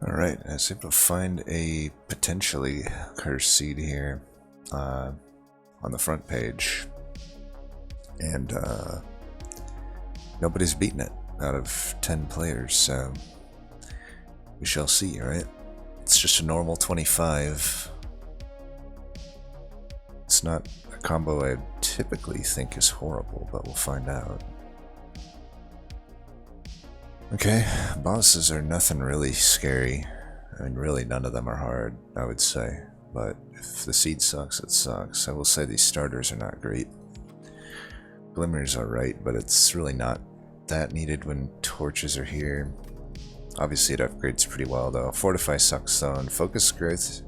Alright, I was able to find a potentially cursed seed here on the front page. And nobody's beaten it out of 10 players, so we shall see, right? It's just a normal 25. It's not a combo I typically think is horrible, but we'll find out. Okay, bosses are nothing really scary. I mean, really none of them are hard, I would say. But if the seed sucks, it sucks. I will say these starters are not great. Glimmers are right, but it's really not that needed when torches are here. Obviously it upgrades pretty well though. Fortify sucks though, and Focus Growth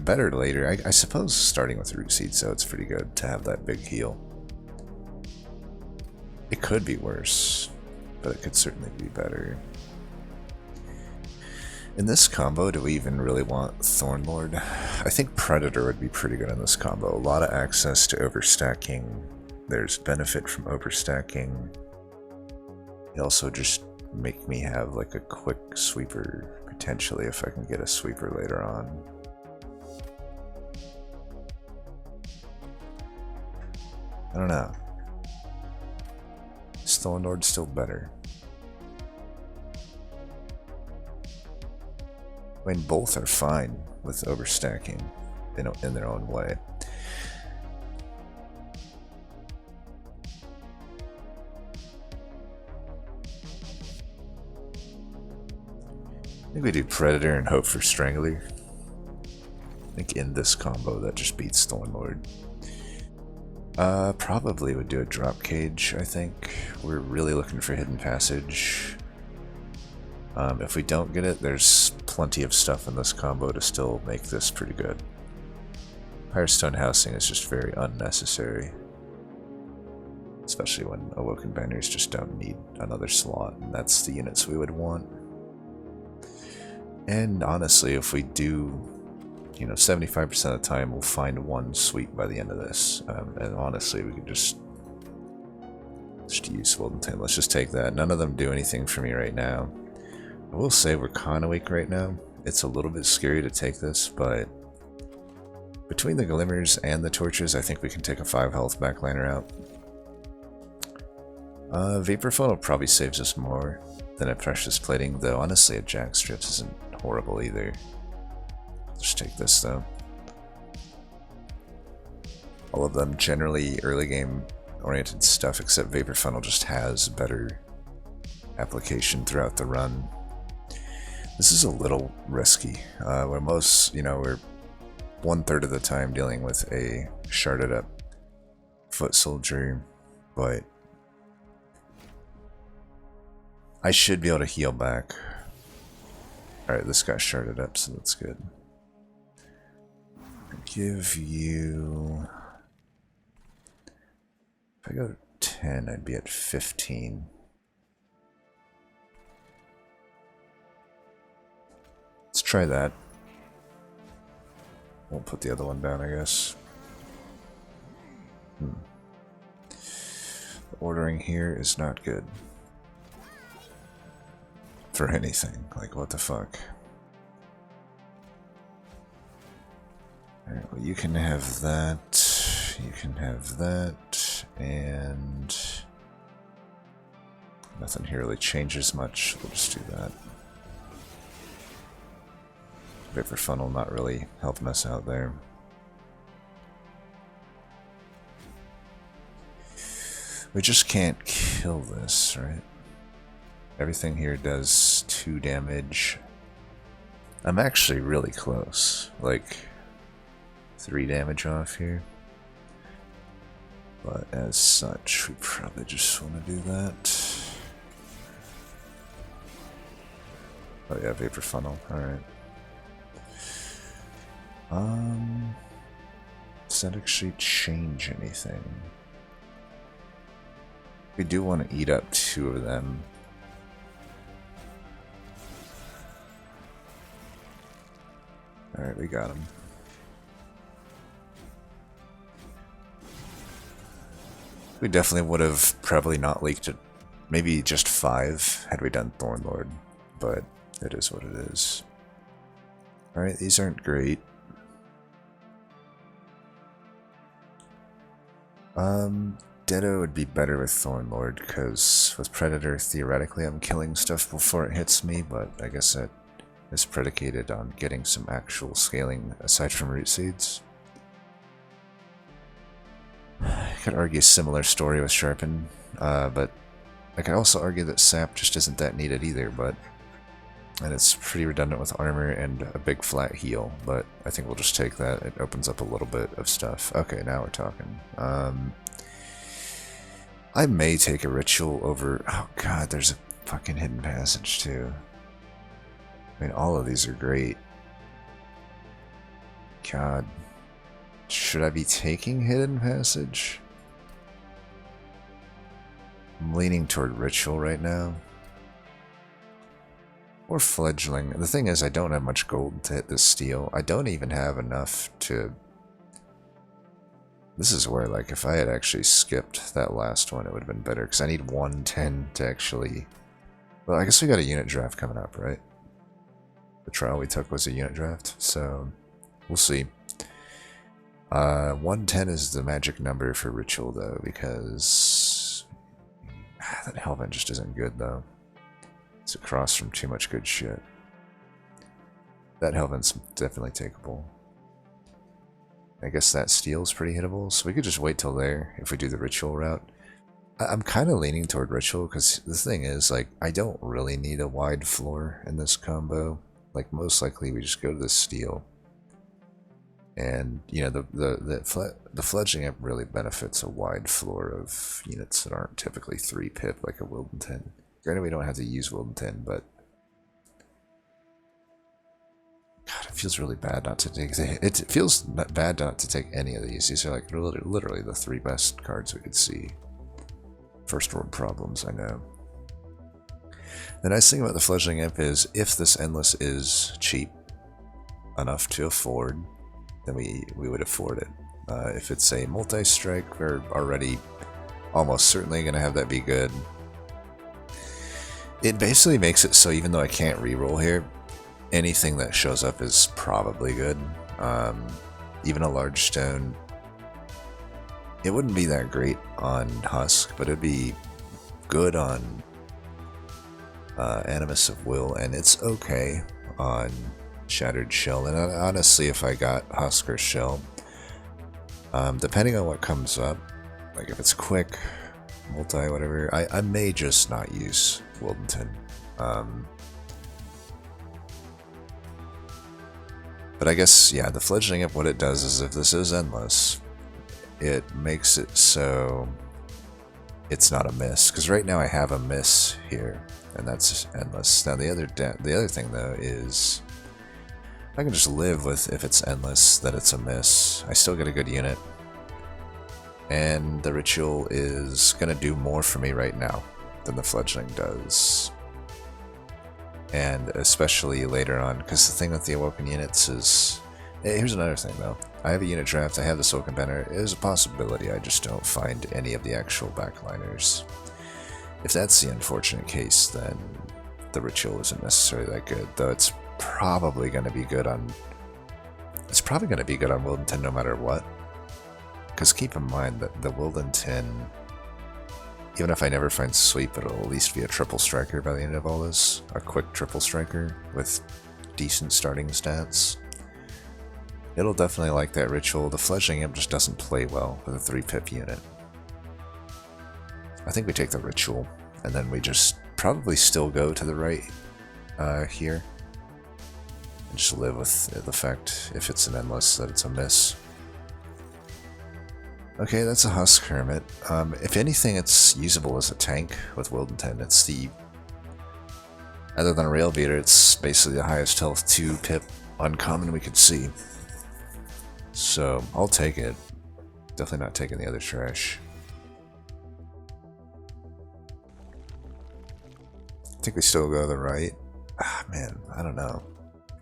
better later. I suppose starting with Root Seed, so it's pretty good to have that big heal. It could be worse, but it could certainly be better. In this combo, do we even really want Thornlord? I think Predator would be pretty good in this combo. A lot of access to overstacking. There's benefit from overstacking. It also just make me have like a quick sweeper, potentially, if I can get a sweeper later on. I don't know. Is Thornlord still better? I mean, both are fine with overstacking in their own way. I think we do Predator and hope for Strangler. I think in this combo that just beats Thornlord. Probably would do a drop cage, I think. We're really looking for hidden passage. If we don't get it, there's plenty of stuff in this combo to still make this pretty good. Firestone Housing is just very unnecessary. Especially when Awoken Banners just don't need another slot, and that's the units we would want. And honestly, if we do, 75% of the time we'll find one sweep by the end of this. And honestly, we could just use Wyldenten. Let's just take that. None of them do anything for me right now. I will say we're kind of weak right now. It's a little bit scary to take this, but between the Glimmers and the Torches, I think we can take a 5 health backliner out. Vapor Funnel probably saves us more than a Precious Plating, though honestly a Jack Strips isn't horrible either. Just take this though. All of them generally early game oriented stuff, except Vapor Funnel just has better application throughout the run. This is a little risky. We're most, we're 1/3 of the time dealing with a sharded up foot soldier, but I should be able to heal back. Alright, this guy's sharded up, so that's good. I'll give you... If I go 10, I'd be at 15. Let's try that. Won't put the other one down, I guess. The ordering here is not good. For anything. Like, what the fuck? Alright, well, you can have that. You can have that. And... nothing here really changes much. We'll just do that. Vapor Funnel not really helping us out there. We just can't kill this, right? Everything here does 2 damage. I'm actually really close. Like 3 damage off here. But as such, we probably just want to do that. Oh yeah, Vapor Funnel, alright. Does that actually change anything? We do want to eat up 2 of them. Alright, we got him. We definitely would have probably not leaked it. Maybe just 5 had we done Thornlord. But It is what it is. Alright, these aren't great. Ditto would be better with Thornlord, because with Predator, theoretically I'm killing stuff before it hits me, but I guess that is predicated on getting some actual scaling aside from root seeds. I could argue a similar story with Sharpen, but I could also argue that Sap just isn't that needed either, and it's pretty redundant with armor and a big flat heal, but I think we'll just take that. It opens up a little bit of stuff. Okay, now we're talking. I may take a ritual over... Oh god, there's a fucking hidden passage too. I mean, all of these are great. God. Should I be taking hidden passage? I'm leaning toward ritual right now. Or fledgling. The thing is, I don't have much gold to hit this steel. I don't even have enough to... This is where, like, if I had actually skipped that last one, it would have been better, because I need 110 to actually... Well, I guess we got a unit draft coming up, right? The trial we took was a unit draft, so we'll see. 110 is the magic number for ritual, though, because... that Helvent just isn't good, though. It's across from too much good shit. That Helvent's definitely takeable. I guess that steel's pretty hittable, so we could just wait till there if we do the ritual route. I'm kind of leaning toward ritual, because the thing is, like, I don't really need a wide floor in this combo. Like, most likely we just go to the steel. And, you know, the fledging up really benefits a wide floor of units that aren't typically 3 pip like a Wyldenten. Granted, we don't have to use Wyldenten, but... God, it feels really bad not to take... It feels bad not to take any of these. These are like literally the 3 best cards we could see. First world problems, I know. The nice thing about the Fledgling Imp is, if this Endless is cheap enough to afford, then we would afford it. If it's a multi-strike, we're already almost certainly going to have that be good. It basically makes it so even though I can't reroll here, anything that shows up is probably good. Even a large stone. It wouldn't be that great on Husk, but it'd be good on Animus of Will, and it's okay on Shattered Shell. And honestly, if I got Husk or Shell, depending on what comes up, like if it's quick, multi, whatever, I may just not use Wyldenten. But I guess, yeah, the Fledgling Imp, what it does is if this is endless, it makes it so it's not a miss. Because right now I have a miss here, and that's endless. Now the other thing, though, is I can just live with, if it's endless, that it's a miss. I still get a good unit. And the ritual is going to do more for me right now than the fledgling does. And especially later on, because the thing with the Awoken units is... Hey, here's another thing, though. I have a unit draft, I have the Silken Banner. There's a possibility I just don't find any of the actual backliners. If that's the unfortunate case, then the ritual isn't necessarily that good, though it's probably going to be good on... It's probably going to be good on Wyldenten no matter what. Because keep in mind that the Wyldenten, even if I never find sweep, it'll at least be a triple striker by the end of all this. A quick triple striker with decent starting stats. It'll definitely like that ritual. The Fledgling Imp just doesn't play well with a 3-pip unit. I think we take the ritual, and then we just probably still go to the right here. And just live with the fact, if it's an endless, that it's a miss. Okay, that's a Husk Hermit. If anything, it's usable as a tank with Wyldenten. It's the... Other than a Rail Beater, it's basically the highest health 2-pip uncommon we could see. So, I'll take it. Definitely not taking the other trash. I think we still go to the right. Ah, man, I don't know.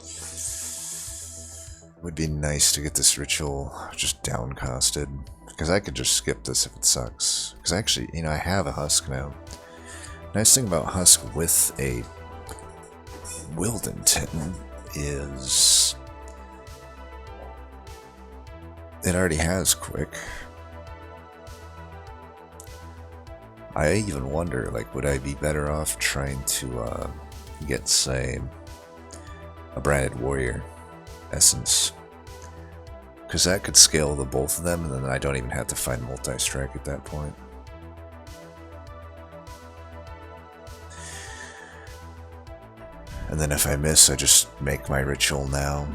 It would be nice to get this ritual just downcasted. Because I could just skip this if it sucks. Because actually, you know, I have a Husk now. Nice thing about Husk with a Wyldenten is... It already has quick. I even wonder, like, would I be better off trying to get, say, a branded warrior essence? Because that could scale the both of them, and then I don't even have to find multi-strike at that point. And then if I miss, I just make my ritual now.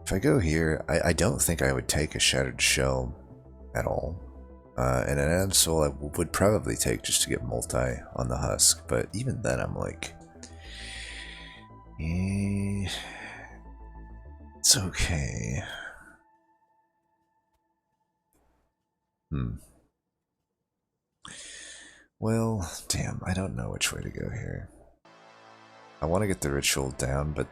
If I go here, I don't think I would take a Shattered Shell at all. And an Ansel I would probably take just to get multi on the Husk, but even then I'm like... it's okay. Well, damn, I don't know which way to go here. I want to get the ritual down, but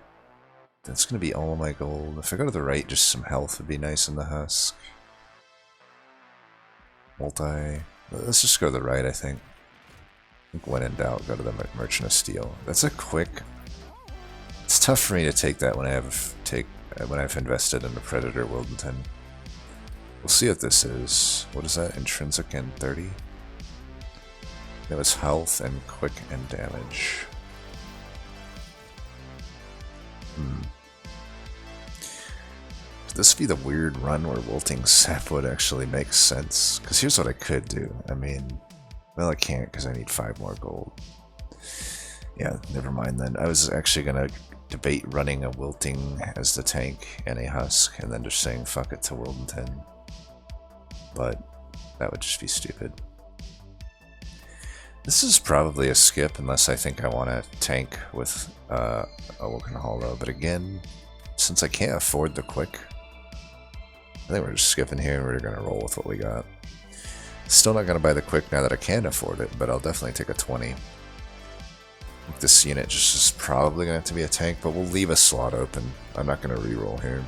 that's going to be all of my gold. If I go to the right, just some health would be nice in the Husk. Let's just go to the right, I think. When in doubt, go to the Merchant of Steel. That's a quick... It's tough for me to take that when I've invested in the Predator Wyldenten. We'll see what this is. What is that? Intrinsic and 30? That was health and quick and damage. Could this be the weird run where Wilting Sapwood actually makes sense? Because here's what I could do. I mean, well, I can't because I need 5 more gold. Yeah, never mind then. I was actually going to debate running a Wilting as the tank and a Husk, and then just saying fuck it to Wyldenten. But that would just be stupid. This is probably a skip unless I think I want to tank with a Woken Hollow. But again, since I can't afford the quick, I think we're just skipping here and we're going to roll with what we got. Still not going to buy the quick now that I can afford it, but I'll definitely take a 20. This unit just is probably going to have to be a tank, but we'll leave a slot open. I'm not going to reroll here.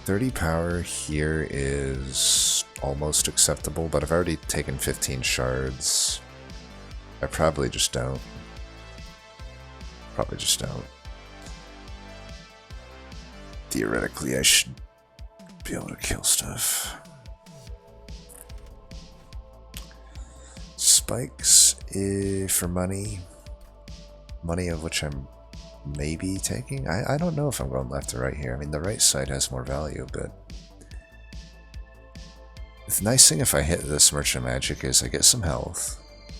30 power here is almost acceptable, but I've already taken 15 shards. I probably just don't. Probably just don't. Theoretically, I should be able to kill stuff. Spikes for money. Money of which I'm maybe taking. I don't know if I'm going left or right here. I mean, the right side has more value, but the nice thing if I hit this Merchant of Magic is I get some health,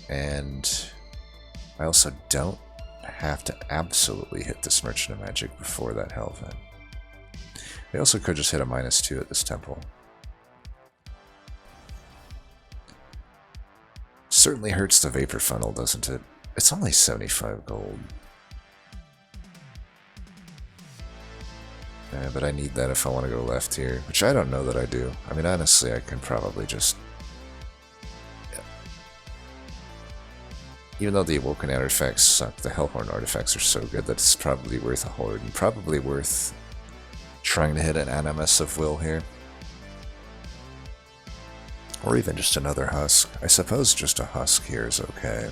and I also don't have to absolutely hit this Merchant of Magic before that health. I also could just hit a -2 at this temple. Certainly hurts the Vapor Funnel, doesn't it? It's only 75 gold. Yeah, but I need that if I want to go left here, which I don't know that I do. I mean, honestly, I can probably just... Yeah. Even though the Awoken artifacts suck, the Hellhorn artifacts are so good that it's probably worth a Horde, and probably worth trying to hit an Animus of Will here. Or even just another Husk. I suppose just a Husk here is okay.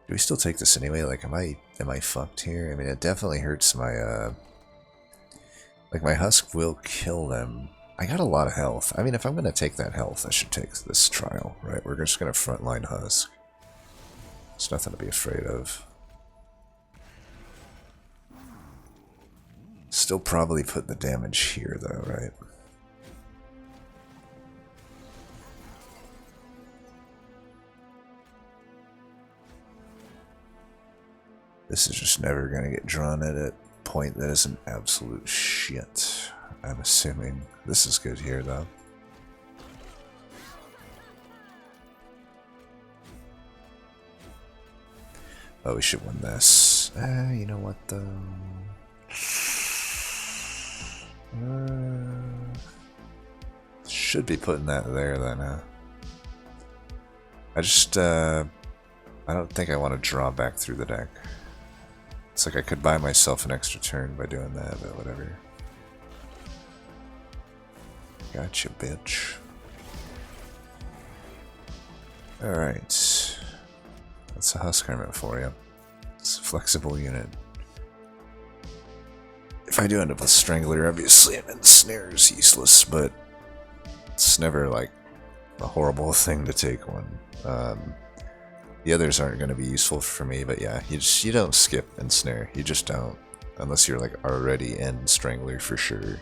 Do we still take this anyway? Like, am I fucked here? I mean, it definitely hurts my, like, my Husk will kill them. I got a lot of health. I mean, if I'm gonna take that health, I should take this trial, right? We're just gonna frontline Husk. It's nothing to be afraid of. Still probably put the damage here, though, right? This is just never going to get drawn at a point that is an absolute shit, I'm assuming. This is good here, though. Oh, we should win this. You know what, though? Should be putting that there, then, huh? I don't think I want to draw back through the deck. It's like I could buy myself an extra turn by doing that, but whatever. Gotcha, bitch. Alright. That's a husk hermit for you. It's a flexible unit. If I do end up with Strangler, obviously an ensnare is useless, but it's never like a horrible thing to take one. The others aren't going to be useful for me, but yeah, you don't skip ensnare. You just don't, unless you're like already in Strangler for sure.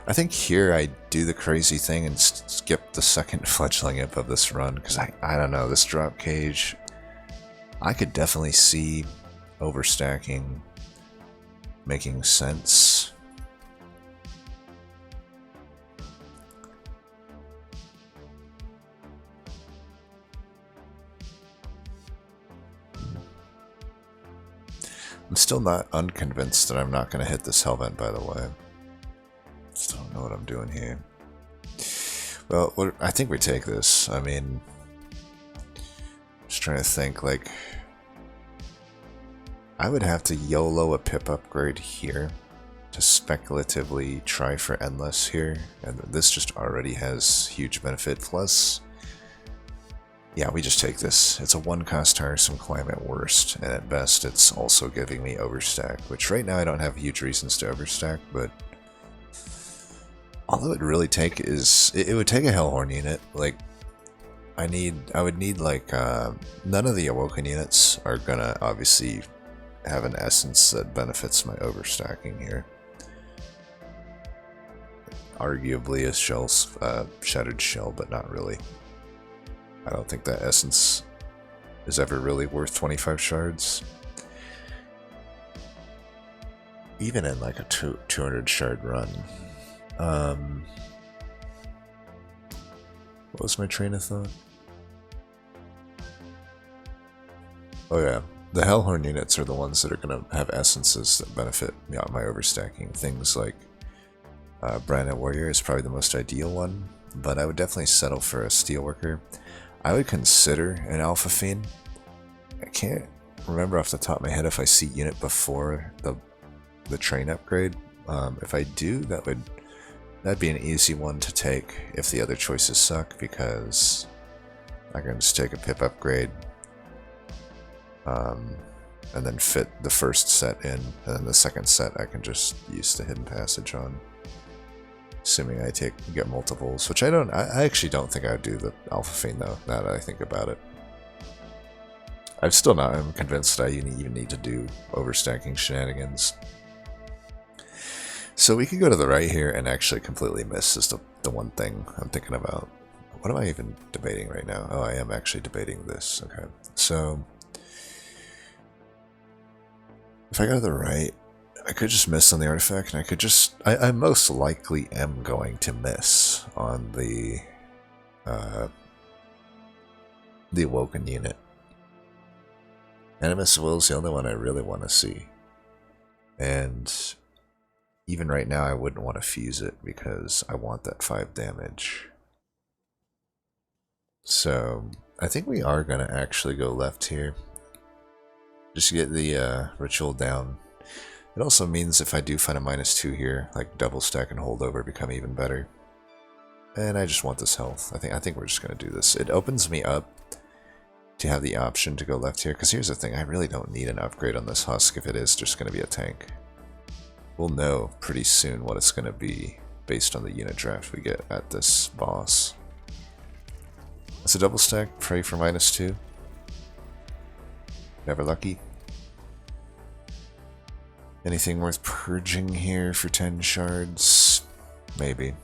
I think here I do the crazy thing and skip the second fledgling imp of this run, because I don't know, this drop cage, I could definitely see overstacking making sense. I'm still not unconvinced that I'm not going to hit this Hellvent, by the way. Still don't know what I'm doing here. Well, I think we take this. I mean, just trying to think, like, I would have to YOLO a pip upgrade here to speculatively try for Endless here, and this just already has huge benefit. Plus, yeah, we just take this. It's a 1-cost tiresome climb at worst, and at best it's also giving me overstack, which right now I don't have huge reasons to overstack, but all it would really take is, it would take a Hellhorn unit. Like, I would need like, none of the Awoken units are gonna obviously have an essence that benefits my overstacking here. Arguably a shattered shell, but not really. I don't think that essence is ever really worth 25 shards. Even in like a 200 shard run. What was my train of thought? Oh yeah, the Hellhorn units are the ones that are going to have essences that benefit my overstacking. Things like Branded Warrior is probably the most ideal one, but I would definitely settle for a Steelworker. I would consider an Alpha Fiend. I can't remember off the top of my head if I see unit before the train upgrade. If I do, that'd be an easy one to take if the other choices suck, because I can just take a pip upgrade and then fit the first set in, and then the second set I can just use the hidden passage on. Assuming I get multiples, which I actually don't think I would do the Alpha Fiend though, now that I think about it. I'm still not convinced I even need to do overstacking shenanigans. So we could go to the right here and actually completely miss is the one thing I'm thinking about. What am I even debating right now? Oh, I am actually debating this. Okay, so if I go to the right, I could just miss on the artifact, and I could just... I most likely am going to miss on the Awoken unit. Animus Will is the only one I really want to see. And even right now I wouldn't want to fuse it because I want that 5 damage. So I think we are going to actually go left here. Just to get the ritual down. It also means if I do find a -2 here, like double stack and holdover become even better. And I just want this health. I think we're just gonna do this. It opens me up to have the option to go left here, because here's the thing, I really don't need an upgrade on this husk if it is just gonna be a tank. We'll know pretty soon what it's gonna be based on the unit draft we get at this boss. It's a double stack, pray for -2. Never lucky. Anything worth purging here for 10 shards? Maybe.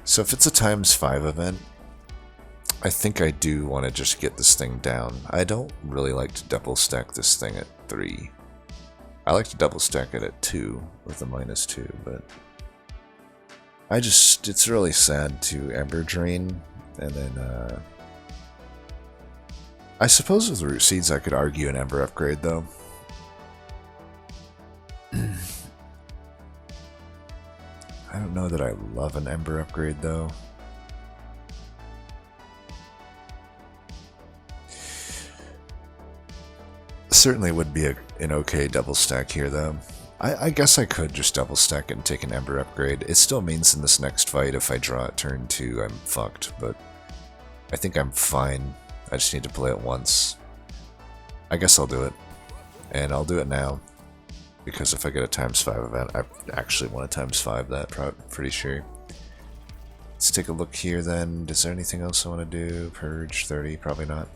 So if it's a ×5 event, I think I do want to just get this thing down. I don't really like to double stack this thing at 3. I like to double stack it at 2 with a -2, but it's really sad to Ember Drain, and then I suppose with Root Seeds I could argue an Ember upgrade though. I don't know that I love an Ember upgrade though. Certainly would be an okay double stack here though. I guess I could just double stack it and take an Ember upgrade. It still means in this next fight if I draw at turn 2 I'm fucked, but I think I'm fine. I just need to play it once. I guess I'll do it. And I'll do it now. Because if I get a ×5 event, I actually want a ×5 that, pretty sure. Let's take a look here then. Is there anything else I want to do? Purge 30? Probably not.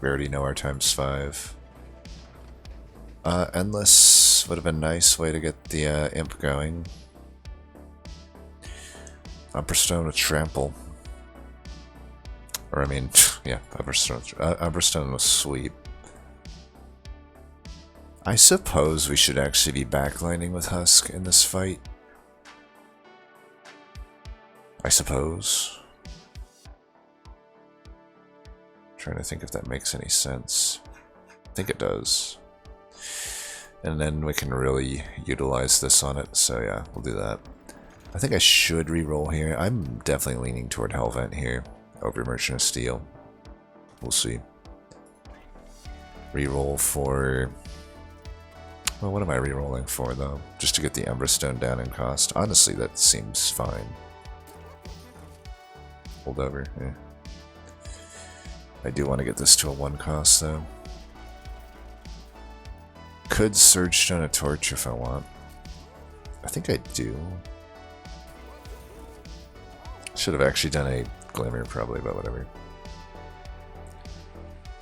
We already know our ×5. Endless would have been a nice way to get the imp going. Umberstone with Trample. Or I mean, yeah, Umberstone with Sweep. I suppose we should actually be backlining with Husk in this fight. I suppose. Trying to think if that makes any sense. I think it does. And then we can really utilize this on it, so yeah, we'll do that. I think I should re-roll here. I'm definitely leaning toward Hellvent here over Merchant of Steel. We'll see. Re-roll for... Well, what am I re-rolling for, though? Just to get the Emberstone down in cost. Honestly, that seems fine. Hold over, yeah. I do want to get this to a 1 cost, though. Could Surge Stone a Torch if I want. I think I do. Should have actually done a Glimmer, probably, but whatever.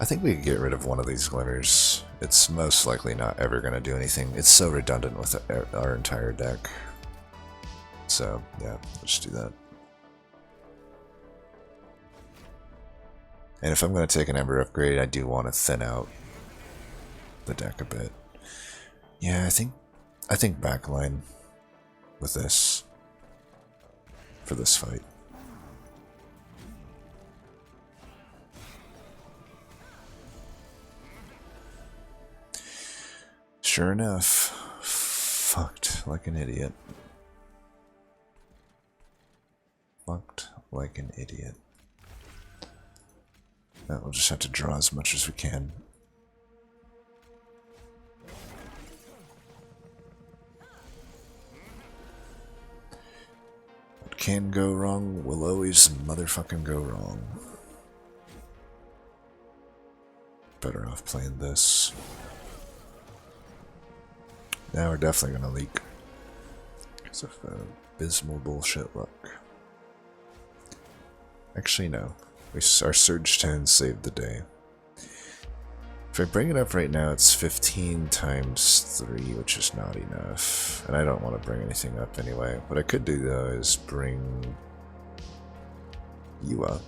I think we could get rid of one of these Glimmers. It's most likely not ever going to do anything. It's so redundant with our entire deck. So, yeah, let's do that. And if I'm going to take an Ember upgrade, I do want to thin out the deck a bit. Yeah, I think backline with this for this fight. Sure enough, fucked like an idiot. Fucked like an idiot. Now we'll just have to draw as much as we can. What can go wrong will always motherfucking go wrong. Better off playing this. Now we're definitely gonna leak. Because of abysmal bullshit luck. Actually, no. Our Surge 10 saved the day. If I bring it up right now, it's 15 times 3, which is not enough. And I don't want to bring anything up anyway. What I could do, though, is bring you up.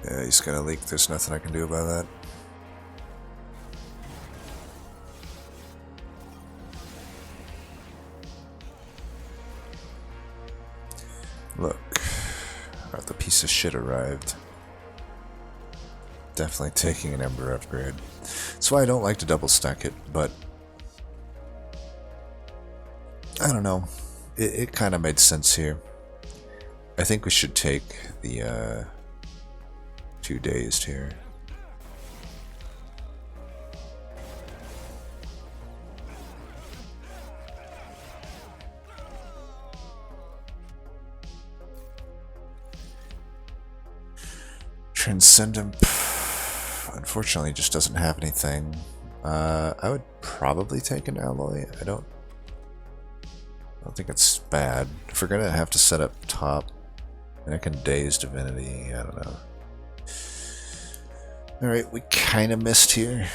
Yeah, he's gonna leak. There's nothing I can do about that. Look, the piece of shit arrived. Definitely taking an Ember upgrade. That's why I don't like to double stack it, but I don't know. It kind of made sense here. I think we should take the 2 dazed here. Transcendent, unfortunately, just doesn't have anything. I would probably take an alloy. I don't think it's bad. If we're gonna have to set up top, and I can daze Divinity, I don't know. Alright, we kind of missed here.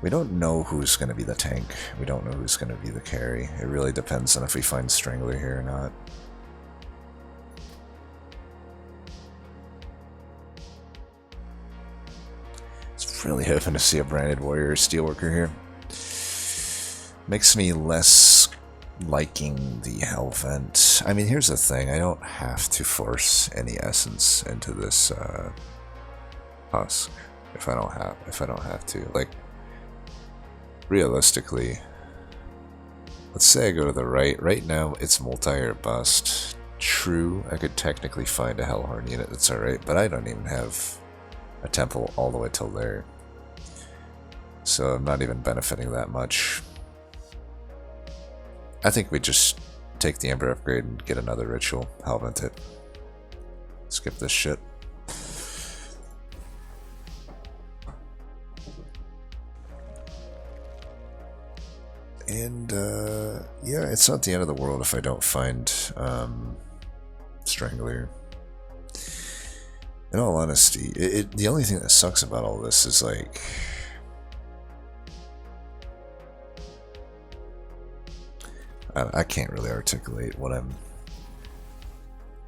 We don't know who's going to be the tank. We don't know who's going to be the carry. It really depends on if we find Strangler here or not. It's really hoping to see a Branded Warrior or Steelworker here. Makes me less liking the Hellvent. I mean, here's the thing. I don't have to force any essence into this husk if I don't have to. Like, realistically, Let's say I go to the right. Right now, it's multi or bust. True, I could technically find a Hellhorn unit that's alright, but I don't even have a temple all the way till there. So I'm not even benefiting that much. I think we just take the Ember upgrade and get another ritual. Hellvent it. Skip this shit. And, yeah, it's not the end of the world if I don't find, Strangler. In all honesty, the only thing that sucks about all this is, like... I can't really articulate what I'm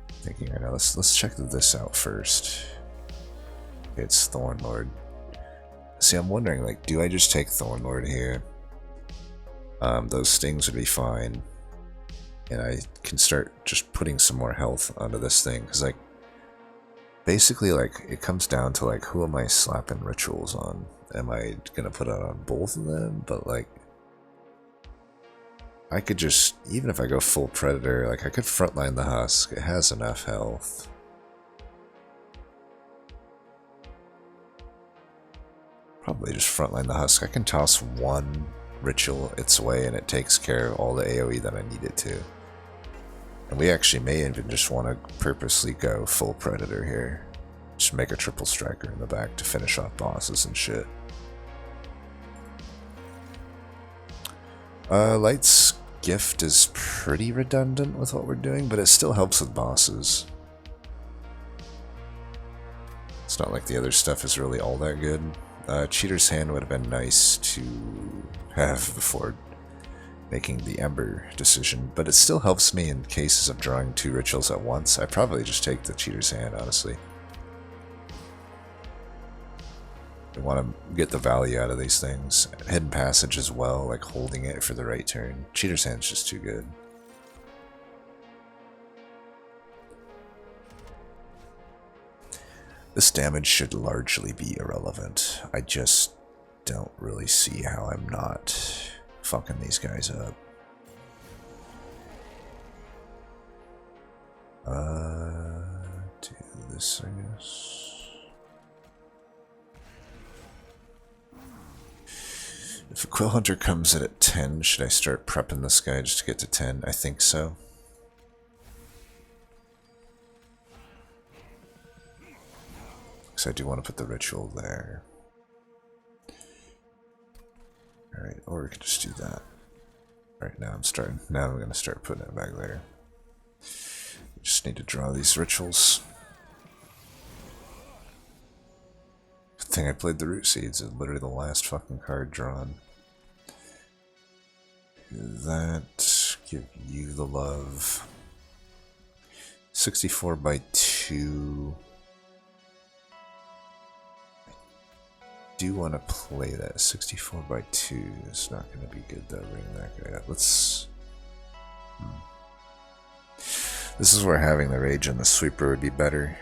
thinking right now. Let's check this out first. It's Thornlord. See, I'm wondering, like, do I just take Thornlord here? Those stings would be fine. And I can start just putting some more health onto this thing. Because, like, basically, like, it comes down to, like, who am I slapping rituals on? Am I going to put it on both of them? But, like, I could just, even if I go full Predator, like, I could frontline the Husk. It has enough health. Probably just frontline the Husk. I can toss one ritual its way and it takes care of all the AoE that I need it to. And we actually may even just want to purposely go full Predator here. Just make a triple striker in the back to finish off bosses and shit. Light's Gift is pretty redundant with what we're doing, but it still helps with bosses. It's not like the other stuff is really all that good. Cheater's Hand would have been nice to have before making the Ember decision, but it still helps me in cases of drawing two rituals at once. I probably just take the Cheater's Hand, honestly. I want to get the value out of these things. Hidden Passage as well, like holding it for the right turn. Cheater's Hand's just too good. This damage should largely be irrelevant. I just don't really see how I'm not fucking these guys up. Do this, I guess. If a Quill Hunter comes in at 10, should I start prepping this guy just to get to 10? I think so. Because I do want to put the ritual there. Alright, or we can just do that. Alright, now I'm going to start putting it back there. Just need to draw these rituals. Good thing I played the Root Seeds. It's literally the last fucking card drawn. Do that. Give you the love. 64 by 2. Do want to play that. 64 by 2 is not going to be good though. Bring that guy up. Let's. This is where having the Rage and the Sweeper would be better,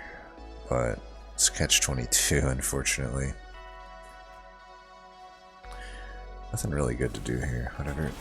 but it's catch-22, unfortunately. Nothing really good to do here. Whatever.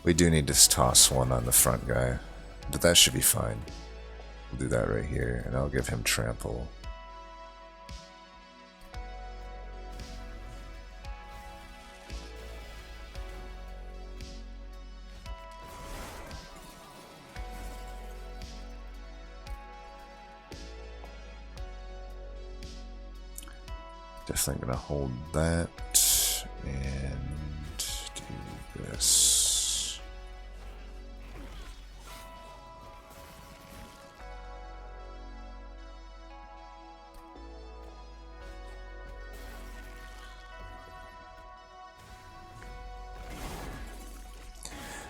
We do need to toss one on the front guy, but that should be fine. We'll do that right here, and I'll give him trample. Definitely gonna hold that and do this.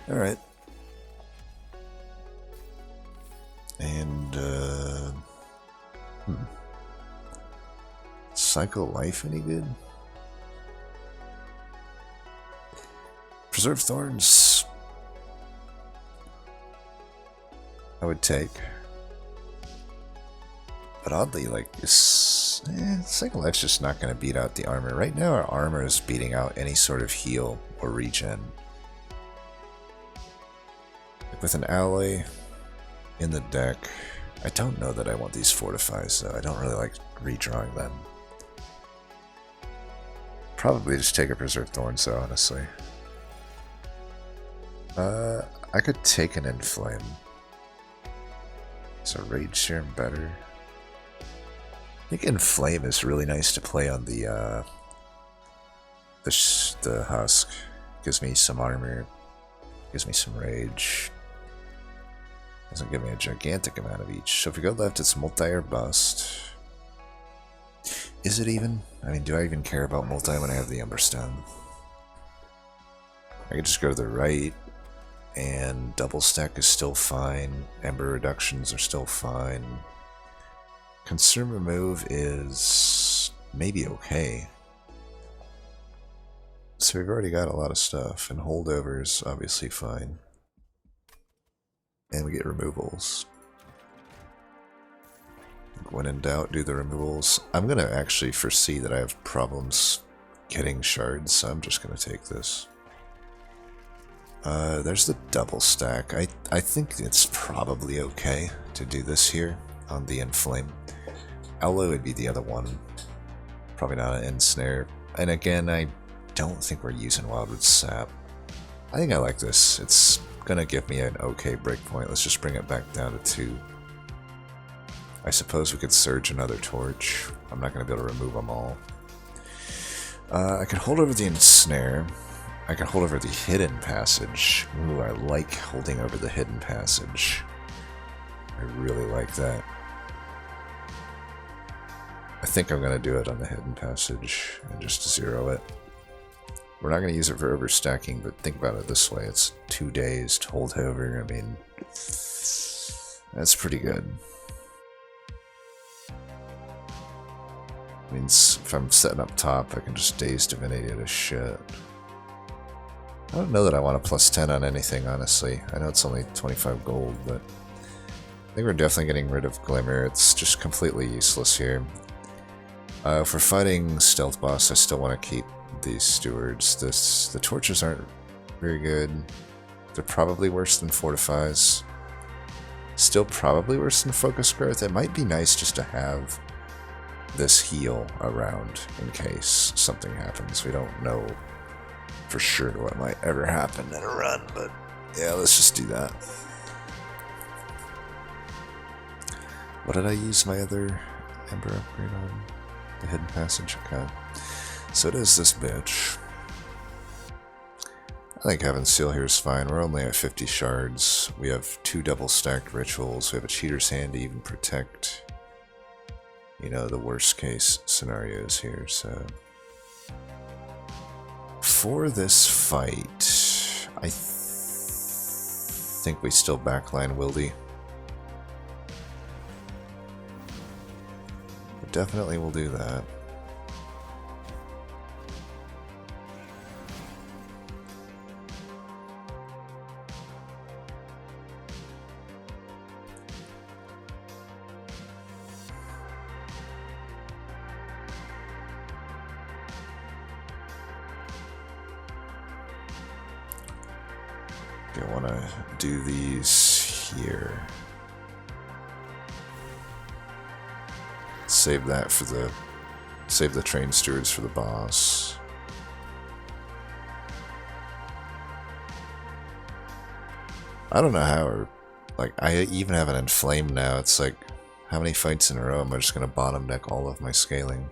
All right. And Cycle life any good? Preserve thorns. I would take. But oddly, like, Cycle life's just not going to beat out the armor. Right now, our armor is beating out any sort of heal or regen. With an ally in the deck, I don't know that I want these fortifies, though. I don't really like redrawing them. Probably just take a Preserve Thorns, though, honestly. I could take an Inflame. Is a Rage Serum better? I think Inflame is really nice to play on the Husk. Gives me some armor, gives me some Rage. Doesn't give me a gigantic amount of each. So if we go left, it's multi or bust. Is it even? I mean, do I even care about multi when I have the Emberstone? I could just go to the right, and double stack is still fine. Ember reductions are still fine. Consume remove is maybe okay. So we've already got a lot of stuff, and holdover is obviously fine. And we get removals. When in doubt, do the removals. I'm going to actually foresee that I have problems getting shards, so I'm just going to take this. There's the double stack. I think it's probably okay to do this here on the Inflame. Aloe would be the other one. Probably not an Ensnare. And again, I don't think we're using Wildwood Sap. I think I like this. It's gonna give me an okay breakpoint. Let's just bring it back down to 2. I suppose we could Surge another Torch. I'm not gonna be able to remove them all. I could hold over the Ensnare. I could hold over the Hidden Passage. Ooh, I like holding over the Hidden Passage. I really like that. I think I'm gonna do it on the Hidden Passage and just zero it. We're not going to use it for overstacking, but think about it this way. It's 2 days to hold over. I mean, that's pretty good. Means if I'm setting up top, I can just Daze Divinity to shit. I don't know that I want a plus 10 on anything, honestly. I know it's only 25 gold, but I think we're definitely getting rid of Glimmer. It's just completely useless here. If we're fighting Stealth Boss, I still want to keep these stewards. The torches aren't very good. They're probably worse than fortifies. Still probably worse than focus growth. It might be nice just to have this heal around in case something happens. We don't know for sure what might ever happen in a run, but yeah, let's just do that. What did I use my other Ember upgrade on? The Hidden Passage? Okay. So it is this bitch. I think having Seal here is fine. We're only at 50 shards. We have 2 double stacked rituals. We have a Cheater's Hand to even protect, you know, the worst case scenarios here. So for this fight, I think we still backline Wildy. But definitely will do that. I want to do these here. Save that for the... Save the train stewards for the boss. I don't know how... Like, I even have an Inflame now. It's like, how many fights in a row am I just going to bottom deck all of my scaling?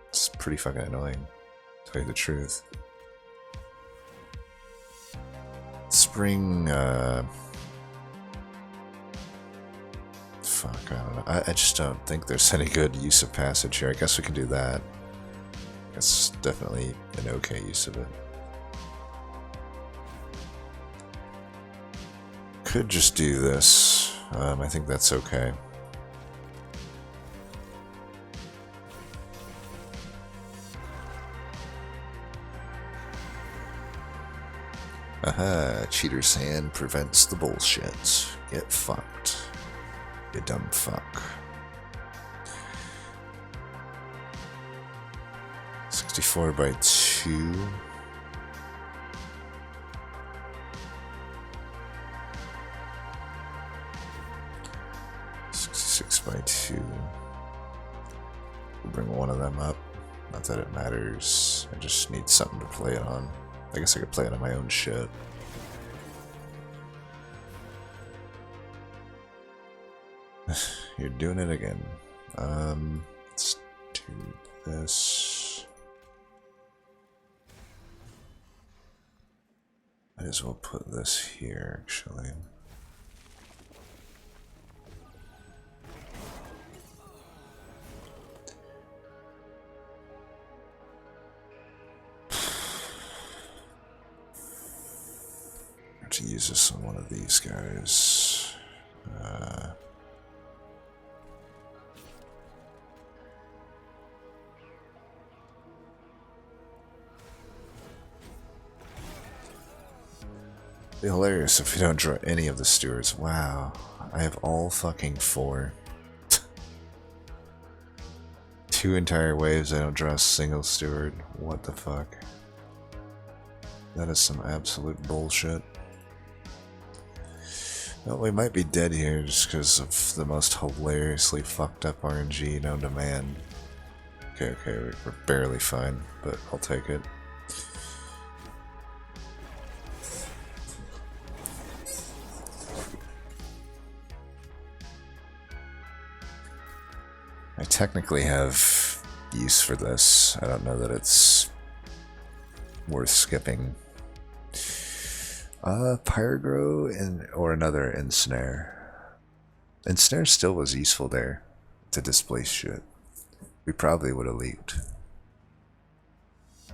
It's pretty fucking annoying, to tell you the truth. Spring, fuck, I don't know. I just don't think there's any good use of passage here. I guess we can do that. That's definitely an okay use of it. Could just do this. I think that's okay. Aha, cheater's hand prevents the bullshit. Get fucked. You dumb fuck. 64 by 2. By 2. We'll bring one of them up. Not that it matters. I just need something to play it on. I guess I could play it on my own shit. You're doing it again. Let's do this. Might as well put this here, actually. To use this on one of these guys. Be hilarious if we don't draw any of the stewards. Wow, I have all fucking 4. 2 entire waves, I don't draw a single steward. What the fuck? That is some absolute bullshit. Well, we might be dead here just because of the most hilariously fucked up RNG known to man. Okay, we're barely fine, but I'll take it. I technically have use for this. I don't know that it's worth skipping. Pyrogrow or another Ensnare. Ensnare still was useful there to displace shit. We probably would have leaked.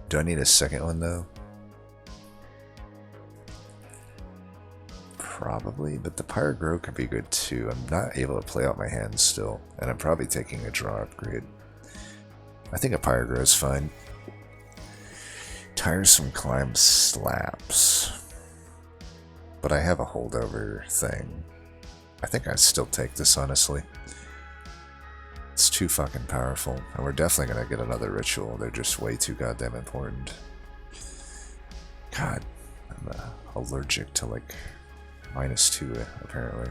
Do I need a second one though? Probably, but the Pyrogrow could be good too. I'm not able to play out my hands still, and I'm probably taking a draw upgrade. I think a Pyrogrow is fine. Tiresome Climb slaps. But I have a holdover thing. I think I'd still take this, honestly. It's too fucking powerful. And we're definitely gonna get another ritual. They're just way too goddamn important. God, I'm allergic to like -2, apparently.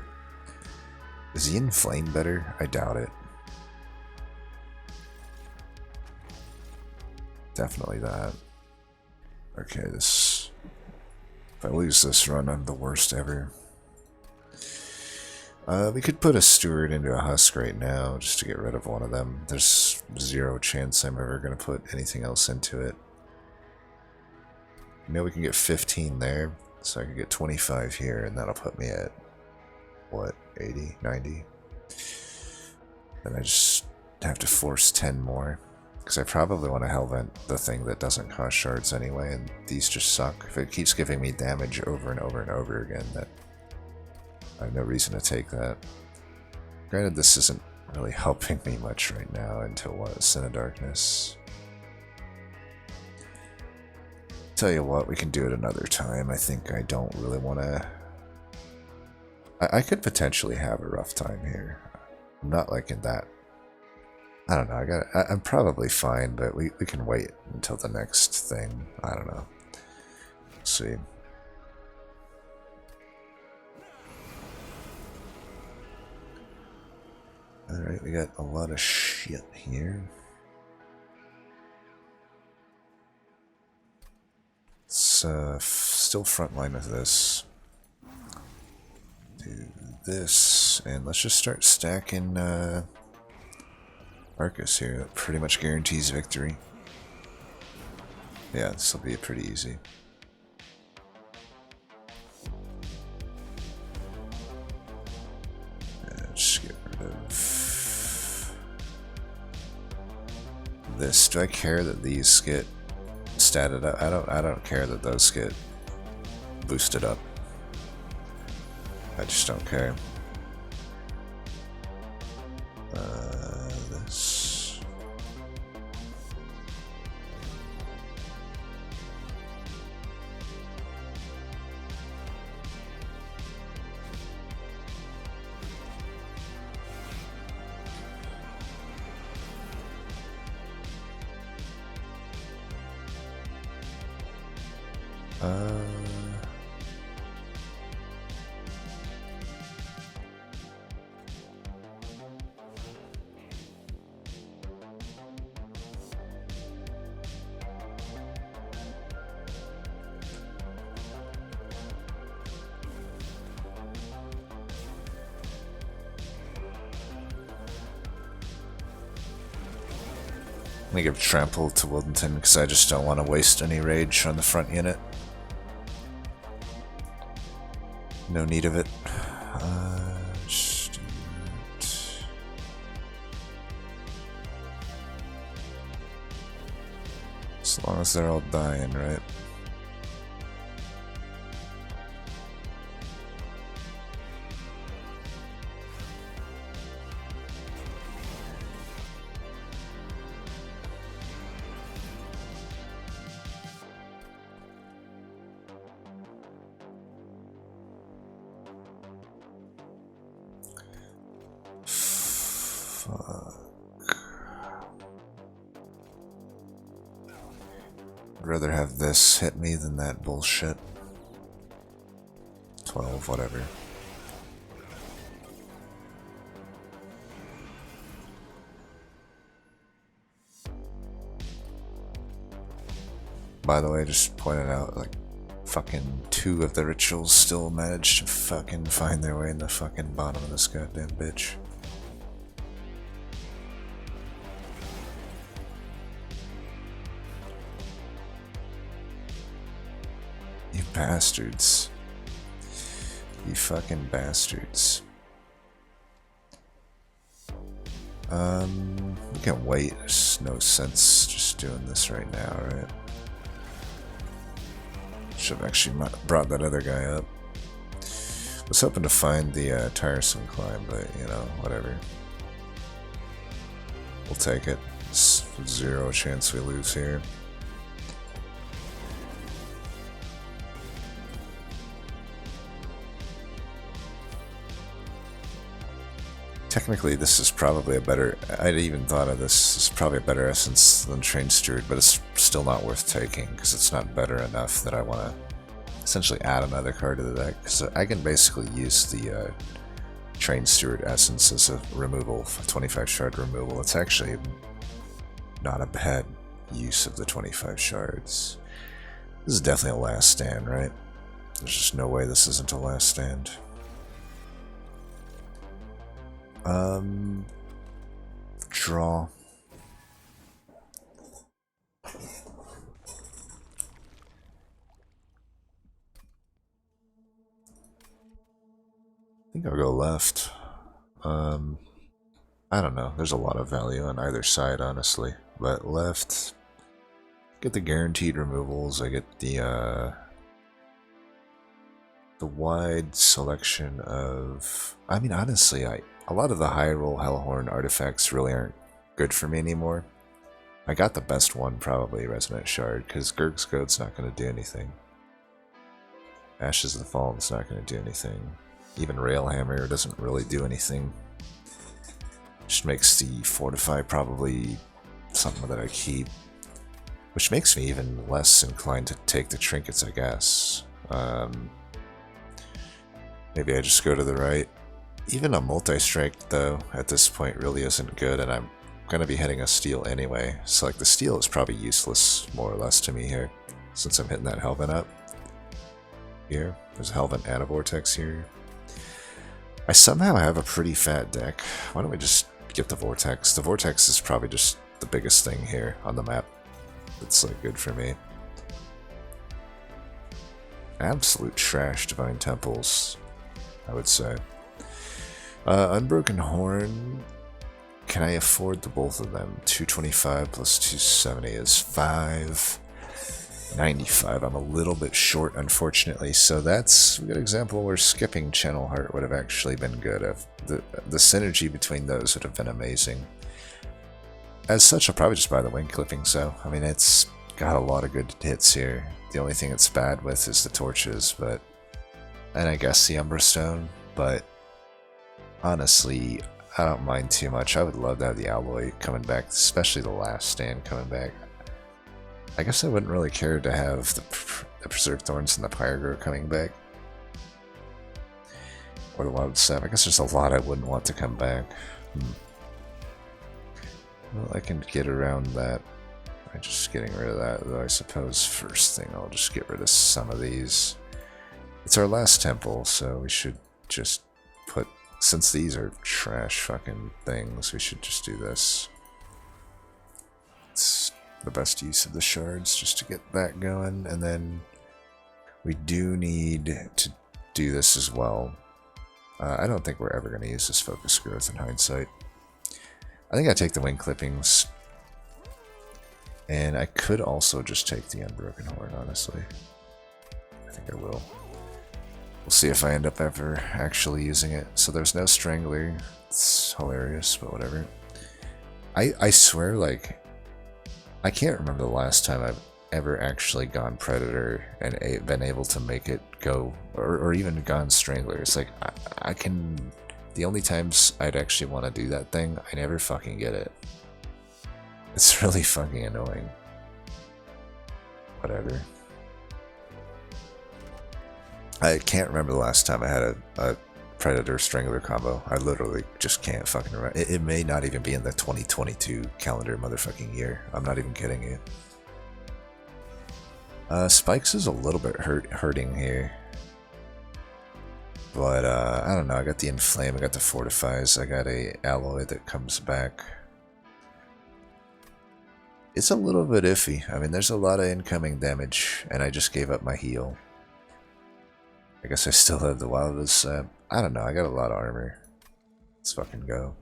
Is the Inflame better? I doubt it. Definitely that. Okay, this... If I lose this run, I'm the worst ever. We could put a steward into a husk right now, just to get rid of one of them. There's 0 chance I'm ever going to put anything else into it. You know, we can get 15 there, so I can get 25 here, and that'll put me at, what, 80, 90? Then I just have to force 10 more. Because I probably want to Hellvent the thing that doesn't cost shards anyway, and these just suck. If it keeps giving me damage over and over and over again, that I have no reason to take that. Granted, this isn't really helping me much right now until what? Sin of Darkness. Tell you what, we can do it another time. I think I don't really want to... I could potentially have a rough time here. I'm not like in that... I don't know, I'm probably fine, but we can wait until the next thing. I don't know. Let's see. Alright, we got a lot of shit here. Let's still frontline with this. Do this, and let's just start stacking Arcus here. That pretty much guarantees victory. Yeah, this will be pretty easy. Just get rid of this. Do I care that these get statted up? I don't care that those get boosted up. I just don't care. This. Uh... I'm gonna give Trample to Wyldenten because I just don't want to waste any rage on the front unit. No need of it. Just do it. As long as they're all dying, right? Fuck. I'd rather have this hit me than that bullshit. 12, whatever. By the way, just pointing out, like, fucking 2 of the rituals still managed to fucking find their way in the fucking bottom of this goddamn bitch. You bastards. You fucking bastards. We can wait. There's no sense just doing this right now, right? Should have actually brought that other guy up. Was hoping to find the tiresome climb, but you know, whatever. We'll take it. There's 0 chance we lose here. Technically, this is probably a better... I'd even thought of this as probably a better essence than Train Steward, but it's still not worth taking, because it's not better enough that I want to essentially add another card to the deck, because I can basically use the Train Steward essence as a removal, 25 shard removal. It's actually not a bad use of the 25 shards. This is definitely a last stand, right? There's just no way this isn't a last stand. Draw. I think I'll go left. I don't know. There's a lot of value on either side, honestly. But left, get the guaranteed removals. I get the wide selection of... I mean, honestly, a lot of the high roll Hellhorn artifacts really aren't good for me anymore. I got the best one, probably, Resonant Shard, because Gurg's Goad's not going to do anything. Ashes of the Fallen's not going to do anything. Even Railhammer doesn't really do anything. Just makes the Fortify probably something that I keep. Which makes me even less inclined to take the trinkets, I guess. Maybe I just go to the right. Even a multi-strike, though, at this point really isn't good, and I'm going to be hitting a steal anyway. So, like, the steal is probably useless, more or less, to me here, since I'm hitting that Helven up. Here. There's a Helven and a Vortex here. I somehow have a pretty fat deck. Why don't we just get the Vortex? The Vortex is probably just the biggest thing here on the map. It's, like, good for me. Absolute trash Divine Temples, I would say. Unbroken Horn, can I afford the both of them? 225 plus 270 is 595. I'm a little bit short, unfortunately, so that's a good example where skipping Channel Heart would have actually been good. The synergy between those would have been amazing. As such, I'll probably just buy the Wing Clipping, so, I mean, it's got a lot of good hits here. The only thing it's bad with is the torches, but... and I guess the Umbra Stone, but... honestly, I don't mind too much. I would love to have the Alloy coming back, especially the last stand coming back. I guess I wouldn't really care to have the Preserved Thorns and the Pyro coming back. Or the Wild Sap. I guess there's a lot I wouldn't want to come back. Well, I can get around that by just getting rid of that, though I suppose first thing I'll just get rid of some of these. It's our last temple, so we should just put... Since these are trash fucking things, we should just do this. It's the best use of the shards, just to get that going, and then we do need to do this as well. I don't think we're ever going to use this focus growth in hindsight. I think I take the wing clippings, and I could also just take the Unbroken Horn, honestly. I think I will. We'll see if I end up ever actually using it. So there's no Strangler. It's hilarious, but whatever. I swear, like, I can't remember the last time I've ever actually gone Predator and been able to make it go, or even gone Strangler. It's like, I can... The only times I'd actually want to do that thing, I never fucking get it. It's really fucking annoying. Whatever. I can't remember the last time I had a Predator Strangler combo. I literally just can't fucking remember. It may not even be in the 2022 calendar motherfucking year. I'm not even kidding you. Spikes is a little bit hurting here. But, I don't know. I got the Inflame, I got the Fortifies, I got a Alloy that comes back. It's a little bit iffy. I mean, there's a lot of incoming damage, and I just gave up my heal. I guess I still have the Wildest Sap. I don't know, I got a lot of armor. Let's fucking go.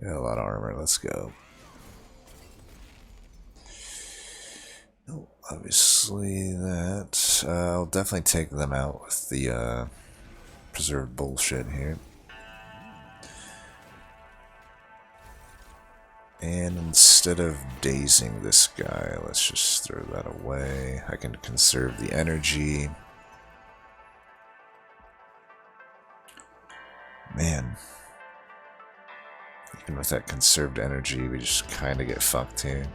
Got a lot of armor, let's go. Oh, obviously that. I'll definitely take them out with the preserved bullshit here. And instead of dazing this guy, let's just throw that away. I can conserve the energy. Man. Even with that conserved energy, we just kind of get fucked here.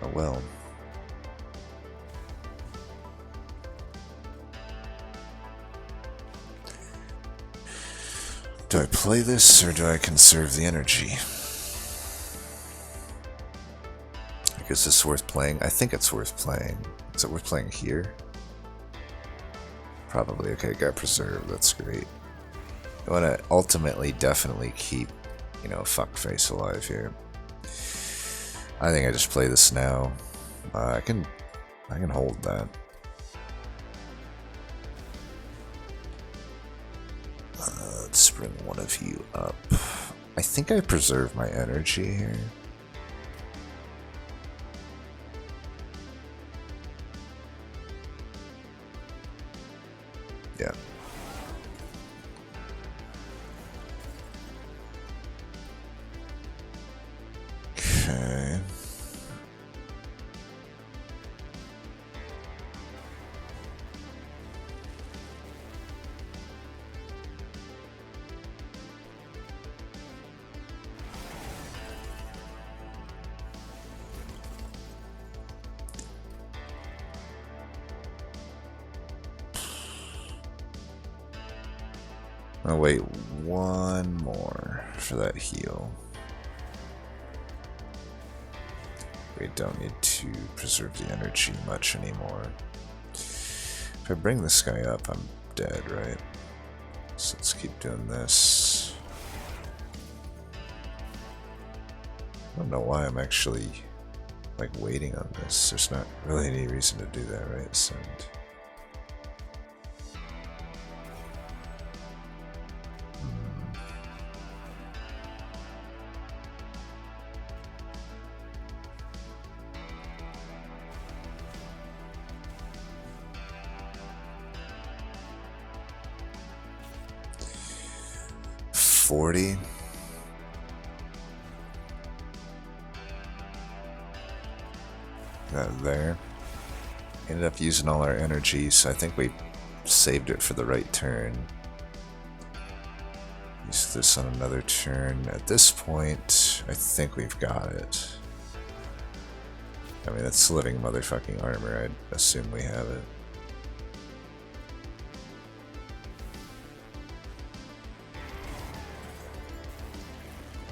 Oh well. Do I play this or do I conserve the energy? I guess it's worth playing. I think it's worth playing. Is it worth playing here? Probably. Okay, got preserved. That's great. I want to ultimately definitely keep, you know, fuckface alive here. I think I just play this now. I can hold that. Let's bring one of you up. I think I preserve my energy here. Yeah. Okay. I'll wait one more for that heal. We don't need to preserve the energy much anymore. If I bring this guy up, I'm dead, right? So let's keep doing this. I don't know why I'm actually, like, waiting on this. There's not really any reason to do that, right? Send. 40. That there. Ended up using all our energy, so I think we saved it for the right turn. Use this on another turn. At this point, I think we've got it. I mean, that's living motherfucking armor. I'd assume we have it.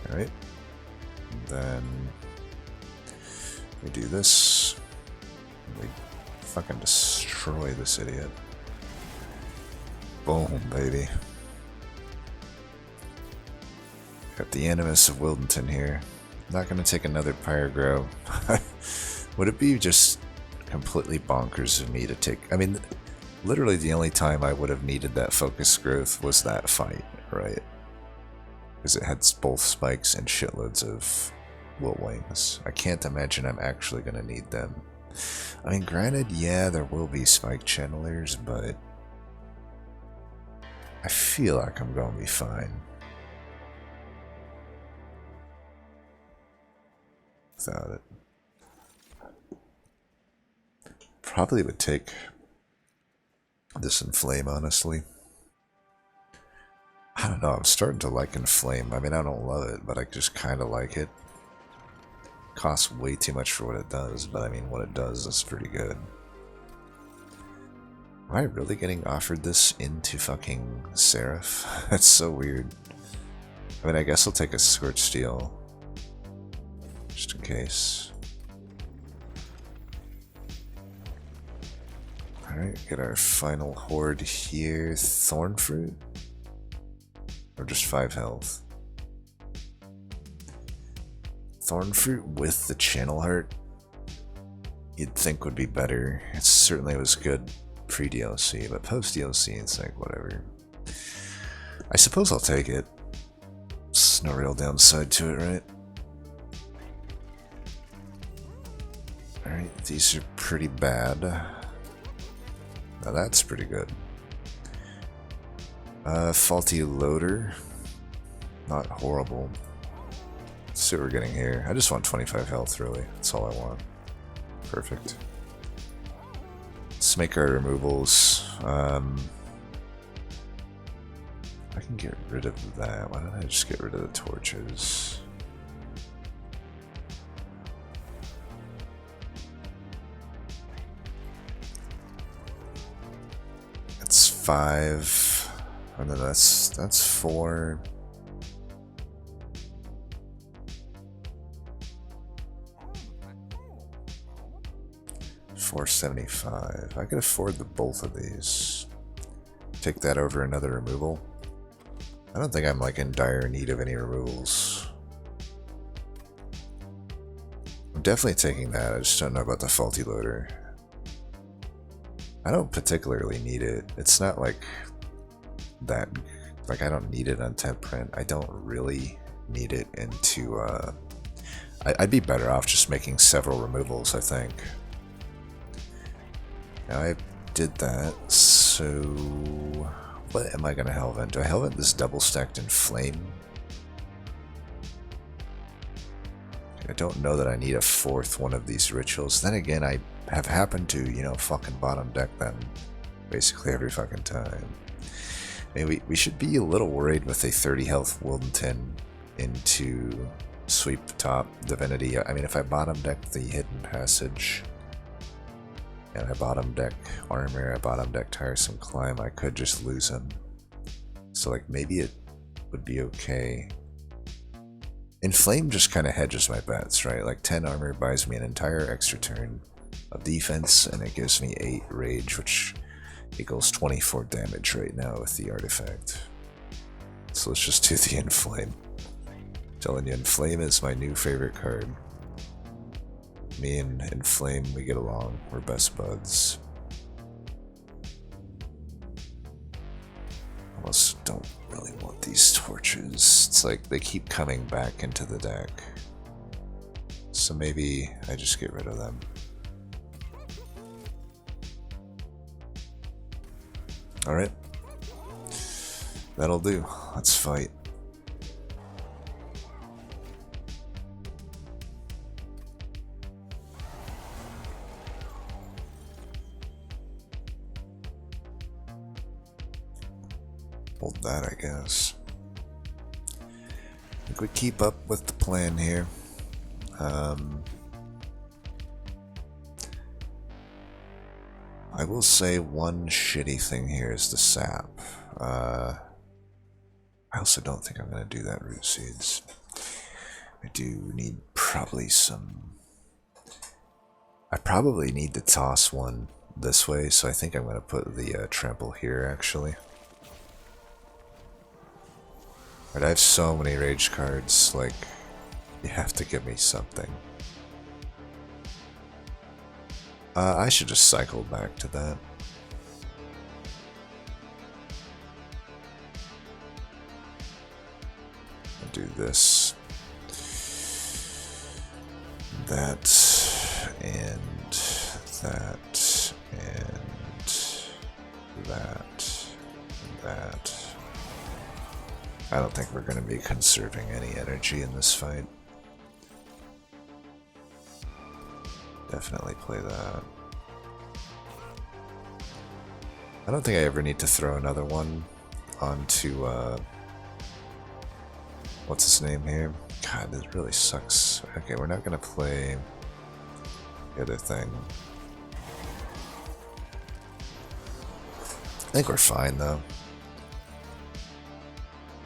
Alright. Then we do this. We fucking destroy this idiot. Boom, baby. Got the Animus of Wyldenten here. Not gonna take another Pyrogrow. Would it be just completely bonkers of me to take... I mean, literally the only time I would have needed that focus growth was that fight, right? Because it had both spikes and shitloads of Wilt Wings. I can't imagine I'm actually gonna need them. I mean, granted, yeah, there will be spike channelers, but I feel like I'm gonna be fine without it. Probably would take this Inflame, honestly. I don't know, I'm starting to like Inflame. I mean, I don't love it, but I just kind of like it. Costs way too much for what it does, but I mean, what it does is pretty good. Am I really getting offered this into fucking Seraph? That's so weird. I mean, I guess I'll take a Scorch Steel. Just in case. Alright, get our final horde here. Thornfruit? Or just 5 health? Thornfruit with the Channel Heart, you'd think would be better. It certainly was good pre-DLC, but post-DLC it's like whatever. I suppose I'll take it. There's no real downside to it, right? Alright, these are pretty bad. Now that's pretty good. Faulty Loader. Not horrible. Let's see what we're getting here. I just want 25 health, really. That's all I want. Perfect. Let's make our removals. I can get rid of that. Why don't I just get rid of the torches? That's 5. And then that's 4. $475. I could afford the both of these. Take that over another removal. I don't think I'm like in dire need of any removals. I'm definitely taking that. I just don't know about the Faulty Loader. I don't particularly need it. It's not like that. Like, I don't need it on temp print. I don't really need it into. I'd be better off just making several removals, I think. Now I did that, so what am I gonna Hellvent? Do I Hellvent this double stacked Inflame? I don't know that I need a 4th one of these rituals. Then again, I have happened to, you know, fucking bottom deck them basically every fucking time. I mean, we should be a little worried with a 30 health Wyldenten into Sweep Top Divinity. I mean, if I bottom deck the Hidden Passage, and I bottom deck Armor, I bottom deck Tiresome Climb, I could just lose him. So like maybe it would be okay. Inflame just kind of hedges my bets, right? Like 10 armor buys me an entire extra turn of defense, and it gives me 8 rage, which equals 24 damage right now with the artifact. So let's just do the Inflame. I'm telling you, Inflame is my new favorite card. Me and Inflame, we get along. We're best buds. Almost don't really want these torches. It's like they keep coming back into the deck. So maybe I just get rid of them. Alright. That'll do. Let's fight. Hold that, I guess. think we keep up with the plan here. I will say one shitty thing here is the sap. I also don't think I'm going to do that root seeds. I do need probably some... I probably need to toss one this way, so I think I'm going to put the trample here, actually. But I have so many rage cards, like, you have to give me something. I should just cycle back to that. I'll do this. That, and that, and that, and that. I don't think we're going to be conserving any energy in this fight. Definitely play that. I don't think I ever need to throw another one onto, what's his name here? God, this really sucks. Okay, we're not gonna play the other thing. I think we're fine, though.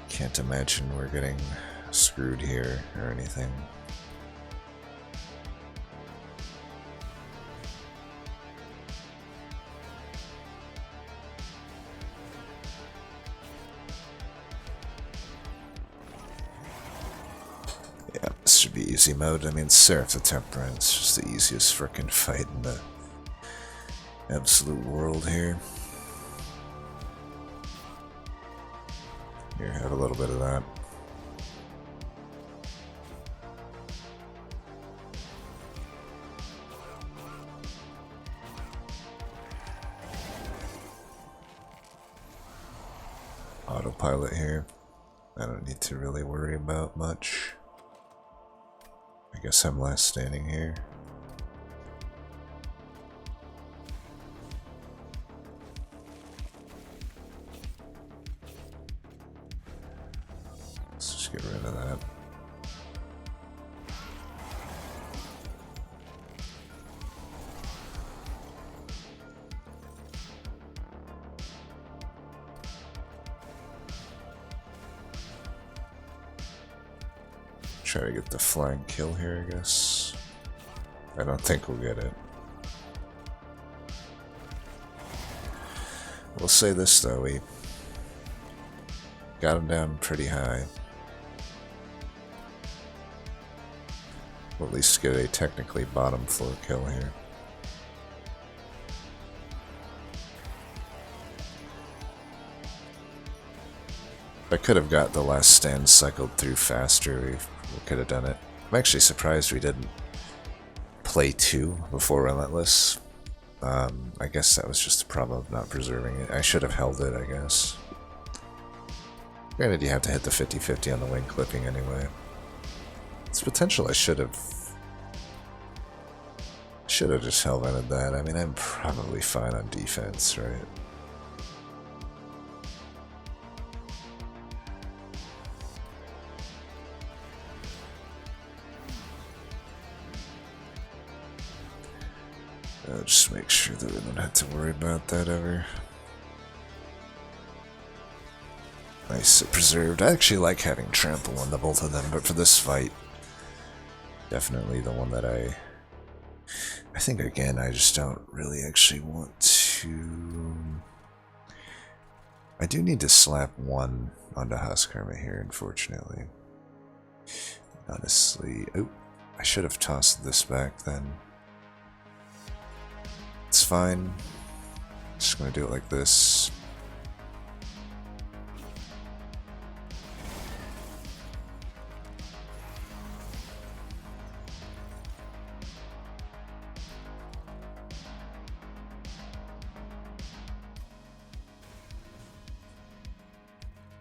Can't imagine we're getting screwed here or anything. Yeah, this should be easy mode. I mean, Seraph the Temperance, just the easiest frickin' fight in the absolute world here. Here, have a little bit of that. Autopilot here. I don't need to really worry about much. I guess I'm last standing here. Let's just get rid of that. Try to get the flying kill here, I guess. I don't think we'll get it. We'll say this though, we got him down pretty high. We'll at least get a technically bottom floor kill here. If I could have got the last stand cycled through faster, we could have done it. I'm actually surprised we didn't play 2 before Relentless. I guess that was just a problem of not preserving it. I should have held it, I guess. Granted, you have to hit the 50-50 on the wing clipping anyway. It's potential I should have just hell-vented that. I mean, I'm probably fine on defense, right? Just make sure that we don't have to worry about that ever. Nice, it preserved. I actually like having trample on the both of them, but for this fight, definitely the one that I think again, I just don't really actually want to... I do need to slap one onto Huskarma here, unfortunately. Honestly, oh, I should have tossed this back then. It's fine. Just gonna do it like this.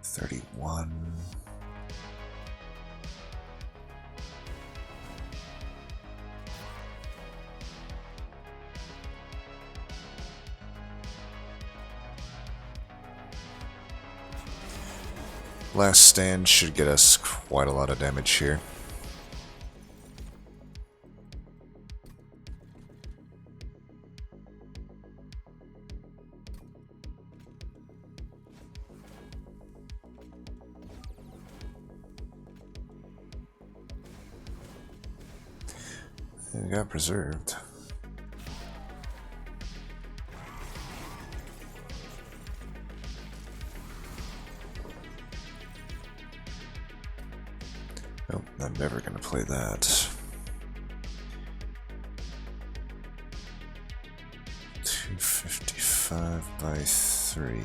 $31. Last stand should get us quite a lot of damage here. It got preserved. Nope, I'm never gonna play that. 255 by 3.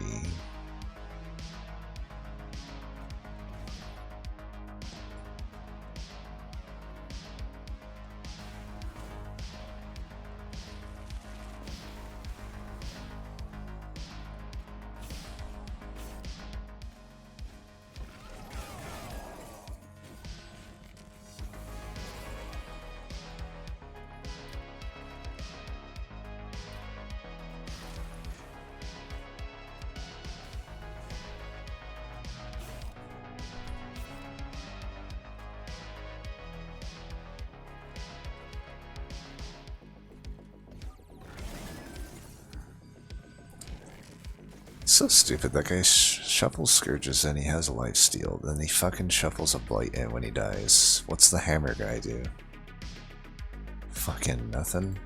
So stupid, that guy shuffles Scourges and he has a lifesteal, then he fucking shuffles a Blight in when he dies. What's the hammer guy do? Fucking nothing.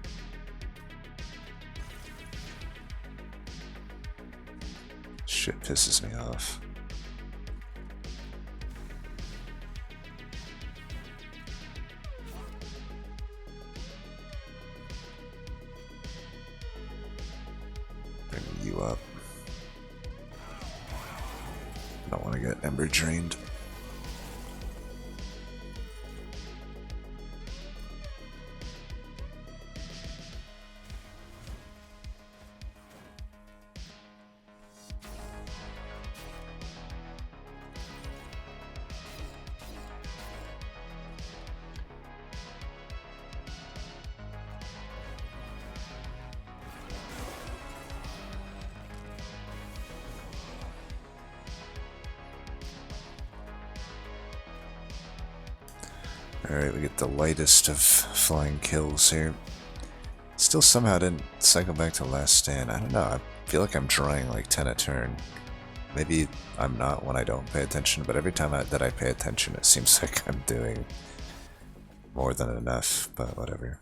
Shit pisses me off. Bring you up. I don't want to get Ember drained. Alright, we get the lightest of flying kills here. Still somehow didn't cycle back to last stand. I don't know, I feel like I'm drawing like 10 a turn. Maybe I'm not when I don't pay attention, but every time that I pay attention it seems like I'm doing more than enough, but whatever.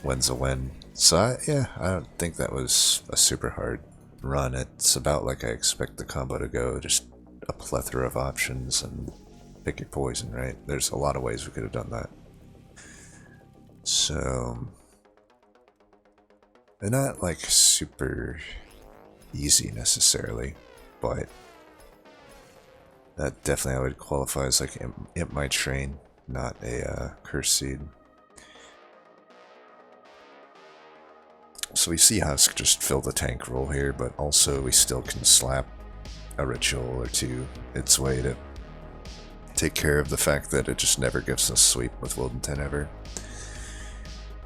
Win's a win. So yeah, I don't think that was a super hard run. It's about like I expect the combo to go, just a plethora of options and pick your poison, right? There's a lot of ways we could have done that. So they're not like super easy necessarily, but that definitely I would qualify as like Imp My Train, not a Curse Seed. So we see Husk just fill the tank role here, but also we still can slap a ritual or two its way to take care of the fact that it just never gives us sweep with Wyldenten ever.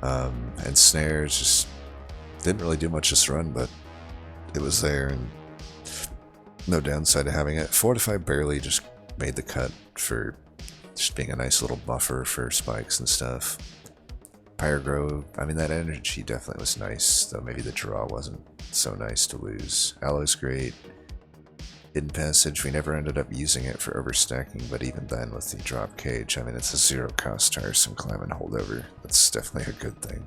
And snares just didn't really do much this run, but it was there and no downside to having it. Fortify barely just made the cut for just being a nice little buffer for spikes and stuff. Pyrogrow, I mean that energy definitely was nice, though maybe the draw wasn't so nice to lose. Aloe's great. Hidden Passage, we never ended up using it for overstacking, but even then with the drop cage, I mean it's a 0 cost tiresome climb and holdover. That's definitely a good thing.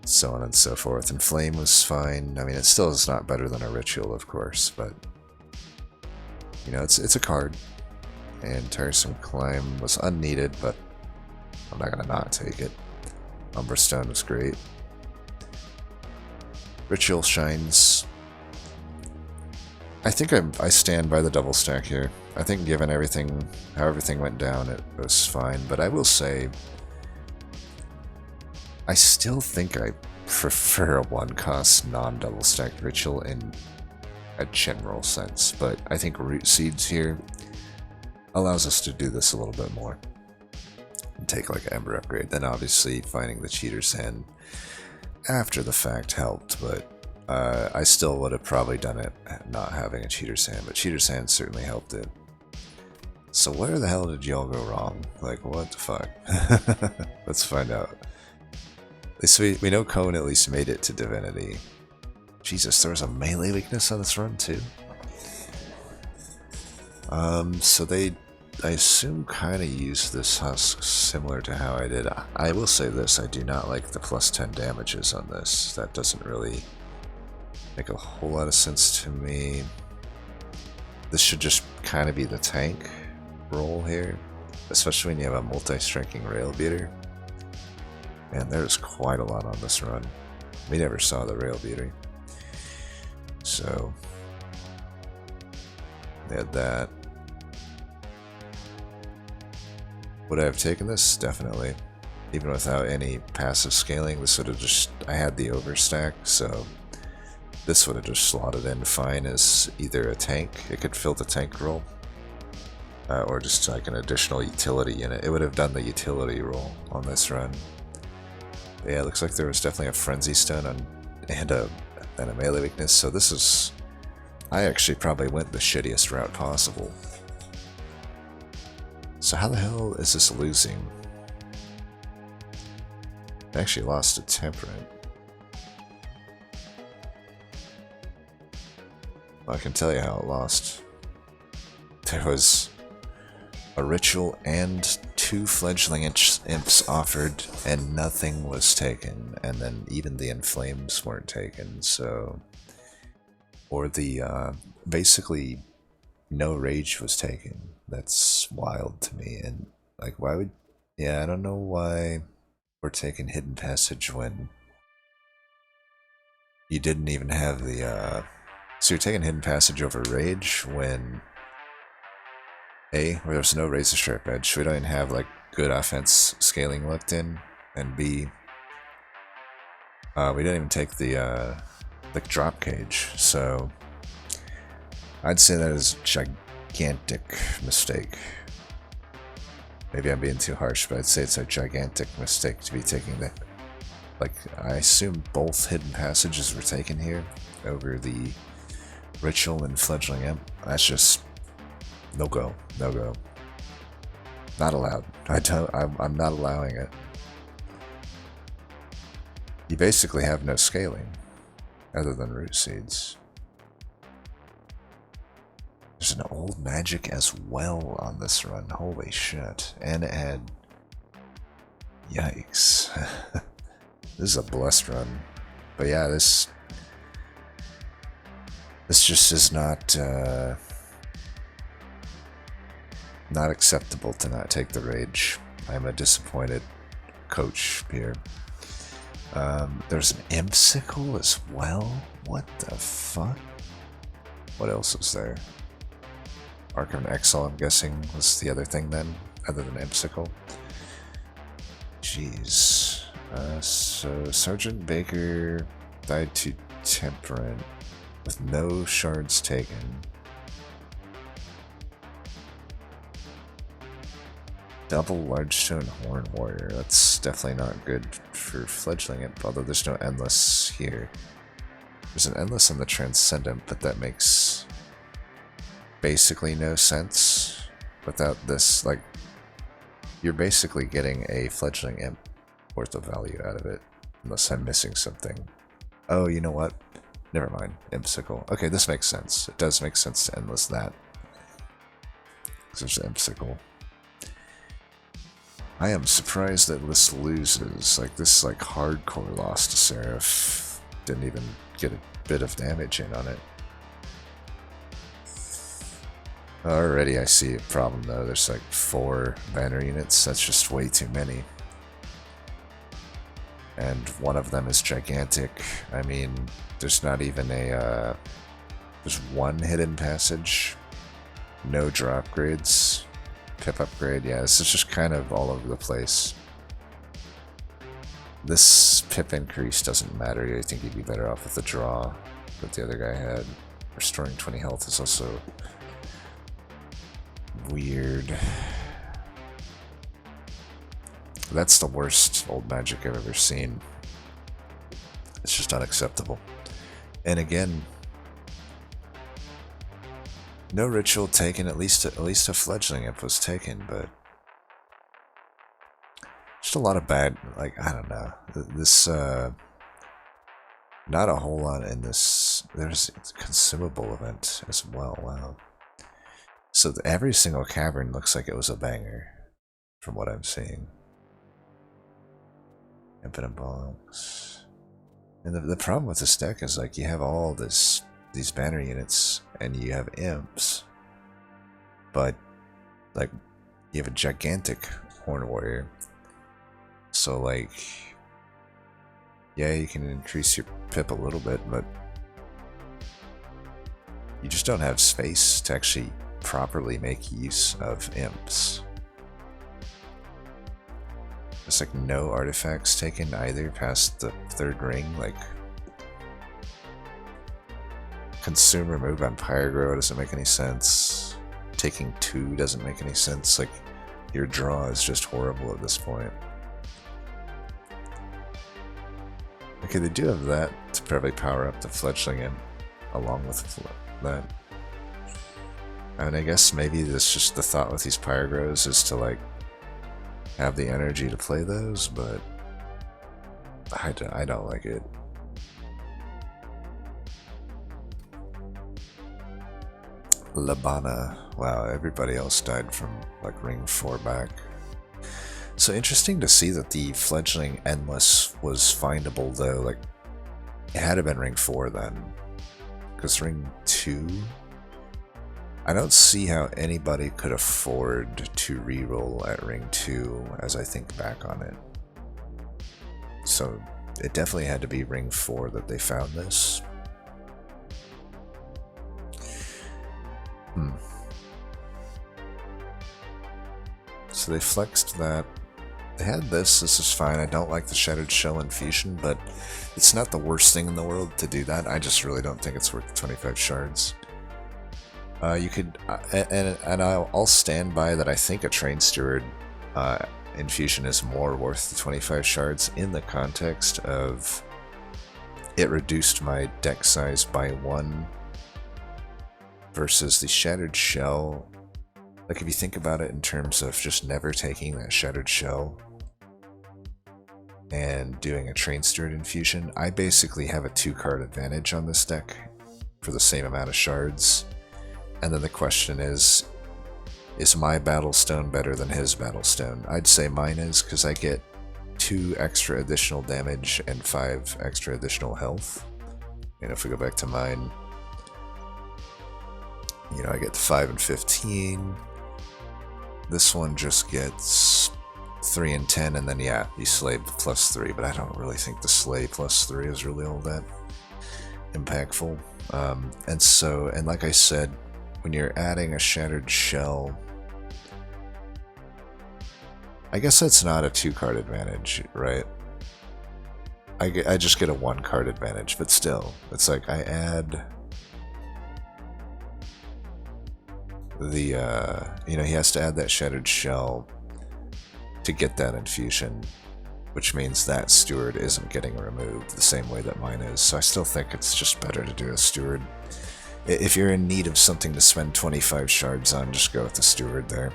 So on and so forth. And Flame was fine. I mean it still is not better than a ritual, of course, but you know, it's a card. And tiresome climb was unneeded, but I'm not gonna not take it. Umberstone was great. Ritual shines. I think I stand by the double stack here. I think given everything, how everything went down, it was fine. But I will say, I still think I prefer a one-cost non-double stacked ritual in a general sense. But I think Root Seeds here allows us to do this a little bit more. And take like an Ember upgrade. Then obviously finding the Cheater's Hand after the fact helped, but I still would have probably done it not having a cheater's hand, but cheater's hand certainly helped it. So where the hell did y'all go wrong? Like, what the fuck? Let's find out. At least we know Cone at least made it to Divinity. Jesus, there was a melee weakness on this run too? So they, I assume, kind of used this husk similar to how I did. I will say this, I do not like the plus 10 damages on this. That doesn't really make a whole lot of sense to me. This should just kind of be the tank role here, especially when you have a multi-striking rail beater. Man, there's quite a lot on this run. We never saw the rail beater. So, they had that. Would I have taken this? Definitely. Even without any passive scaling, this would have just... I had the overstack, so this would have just slotted in fine as either a tank. It could fill the tank role. Or just like an additional utility unit. It would have done the utility role on this run. But yeah, it looks like there was definitely a Frenzy Stun and a melee weakness, so this is... I actually probably went the shittiest route possible. So how the hell is this losing? I actually lost a Temperate. Well, I can tell you how it lost. There was a ritual and 2 fledgling imps offered, and nothing was taken, and then even the inflames weren't taken, so... Or the, basically, no rage was taken. That's wild to me, and, like, why would... Yeah, I don't know why we're taking Hidden Passage when you didn't even have the, So you're taking Hidden Passage over rage when... A, where there's no razor sharp edge, we don't even have like good offense scaling left in, and B, we didn't even take the drop cage, so I'd say that is a gigantic mistake. Maybe I'm being too harsh, but I'd say it's a gigantic mistake to be taking that. Like, I assume both hidden passages were taken here over the ritual and fledgling imp. That's just no go, no go. Not allowed. I'm not allowing it. You basically have no scaling, other than root seeds. There's an old magic as well on this run. Holy shit! And it had... Yikes! This is a blessed run, but yeah, this just is not. Not acceptable to not take the rage. I'm a disappointed coach here. There's an Impsicle as well? What the fuck? What else is there? Arkham Exile, I'm guessing, was the other thing then, other than Impsicle. Jeez. So Sergeant Baker died to Temperate with no shards taken. Double Largestone Horn Warrior. That's definitely not good for fledgling it, although there's no Endless here. There's an Endless on the Transcendent, but that makes basically no sense without this. Like, you're basically getting a fledgling imp worth of value out of it, unless I'm missing something. Oh, you know what? Never mind. Impsicle. Okay, this makes sense. It does make sense to Endless that. Because there's Impsicle. I am surprised that this loses. Like, this like hardcore loss to Seraph. Didn't even get a bit of damage in on it. Already I see a problem though. There's like 4 banner units. That's just way too many. And one of them is gigantic. I mean, there's not even a... there's 1 hidden passage. No drop grades. Pip upgrade, yeah, this is just kind of all over the place. This pip increase doesn't matter. I think you'd be better off with the draw that the other guy had. Restoring 20 health is also weird. That's the worst old magic I've ever seen. It's just unacceptable. And again, no ritual taken. At least a fledgling imp was taken, but just a lot of bad. Like, I don't know. This not a whole lot in this. There's a consumable event as well. Wow. So every single cavern looks like it was a banger, from what I'm seeing. Infinite box. And the problem with this deck is, like, you have all these banner units, and you have imps, but, like, you have a gigantic Horn Warrior. So, like, yeah, you can increase your pip a little bit, but you just don't have space to actually properly make use of imps. There's like no artifacts taken either past the third ring. Like, consume remove on Pyrogrow doesn't make any sense. Taking 2 doesn't make any sense. Like, your draw is just horrible at this point. Okay, they do have that to probably power up the fledgling in along with that. I mean, I guess maybe this just the thought with these Pyrogrows is to, like, have the energy to play those, but I don't like it. Labana. Wow, everybody else died from, like, ring 4 back. So interesting to see that the fledgling Endless was findable, though. Like, it had to have been ring 4 then. Because ring 2... I don't see how anybody could afford to reroll at ring 2 as I think back on it. So it definitely had to be ring 4 that they found this. So they flexed that. They had this. This is fine. I don't like the Shattered Shell Infusion, but it's not the worst thing in the world to do that. I just really don't think it's worth the 25 shards. You could, and I'll stand by that. I think a Train Steward infusion is more worth the 25 shards in the context of it reduced my deck size by 1 versus the Shattered Shell. Like, if you think about it in terms of just never taking that Shattered Shell and doing a Train Steward infusion, I basically have a 2-card advantage on this deck for the same amount of shards. And then the question is my Battlestone better than his Battlestone? I'd say mine is, because I get 2 extra additional damage and 5 extra additional health. And if we go back to mine, you know, I get 5 and 15. This one just gets 3 and 10, and then, yeah, you slay +3, but I don't really think the slay +3 is really all that impactful. And like I said, when you're adding a Shattered Shell, I guess that's not a 2-card advantage, right? I just get a 1-card advantage, but still, it's like I add the, you know, he has to add that Shattered Shell to get that infusion, which means that Steward isn't getting removed the same way that mine is. So I still think it's just better to do a Steward. If you're in need of something to spend 25 shards on, just go with the Steward there.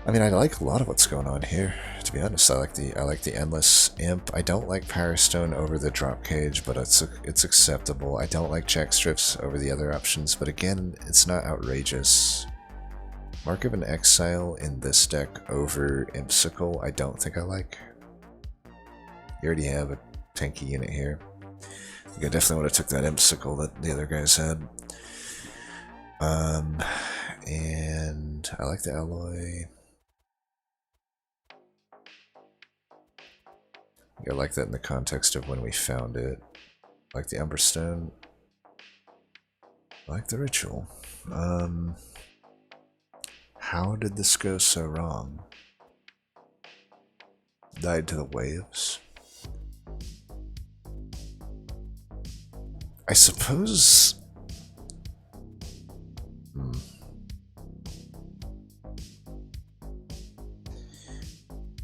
I mean, I like a lot of what's going on here, to be honest. I like the Endless Imp. I don't like Powerstone over the Drop Cage, but it's acceptable. I don't like Check Strips over the other options, but again, it's not outrageous. Mark of an Exile in this deck over Impsicle, I don't think I like. You already have a tanky unit here. I definitely would have took that Impsicle that the other guys had. And I like the Alloy. I like that in the context of when we found it. I like the Umberstone. I like the Ritual. How did this go so wrong? Died to the waves? I suppose...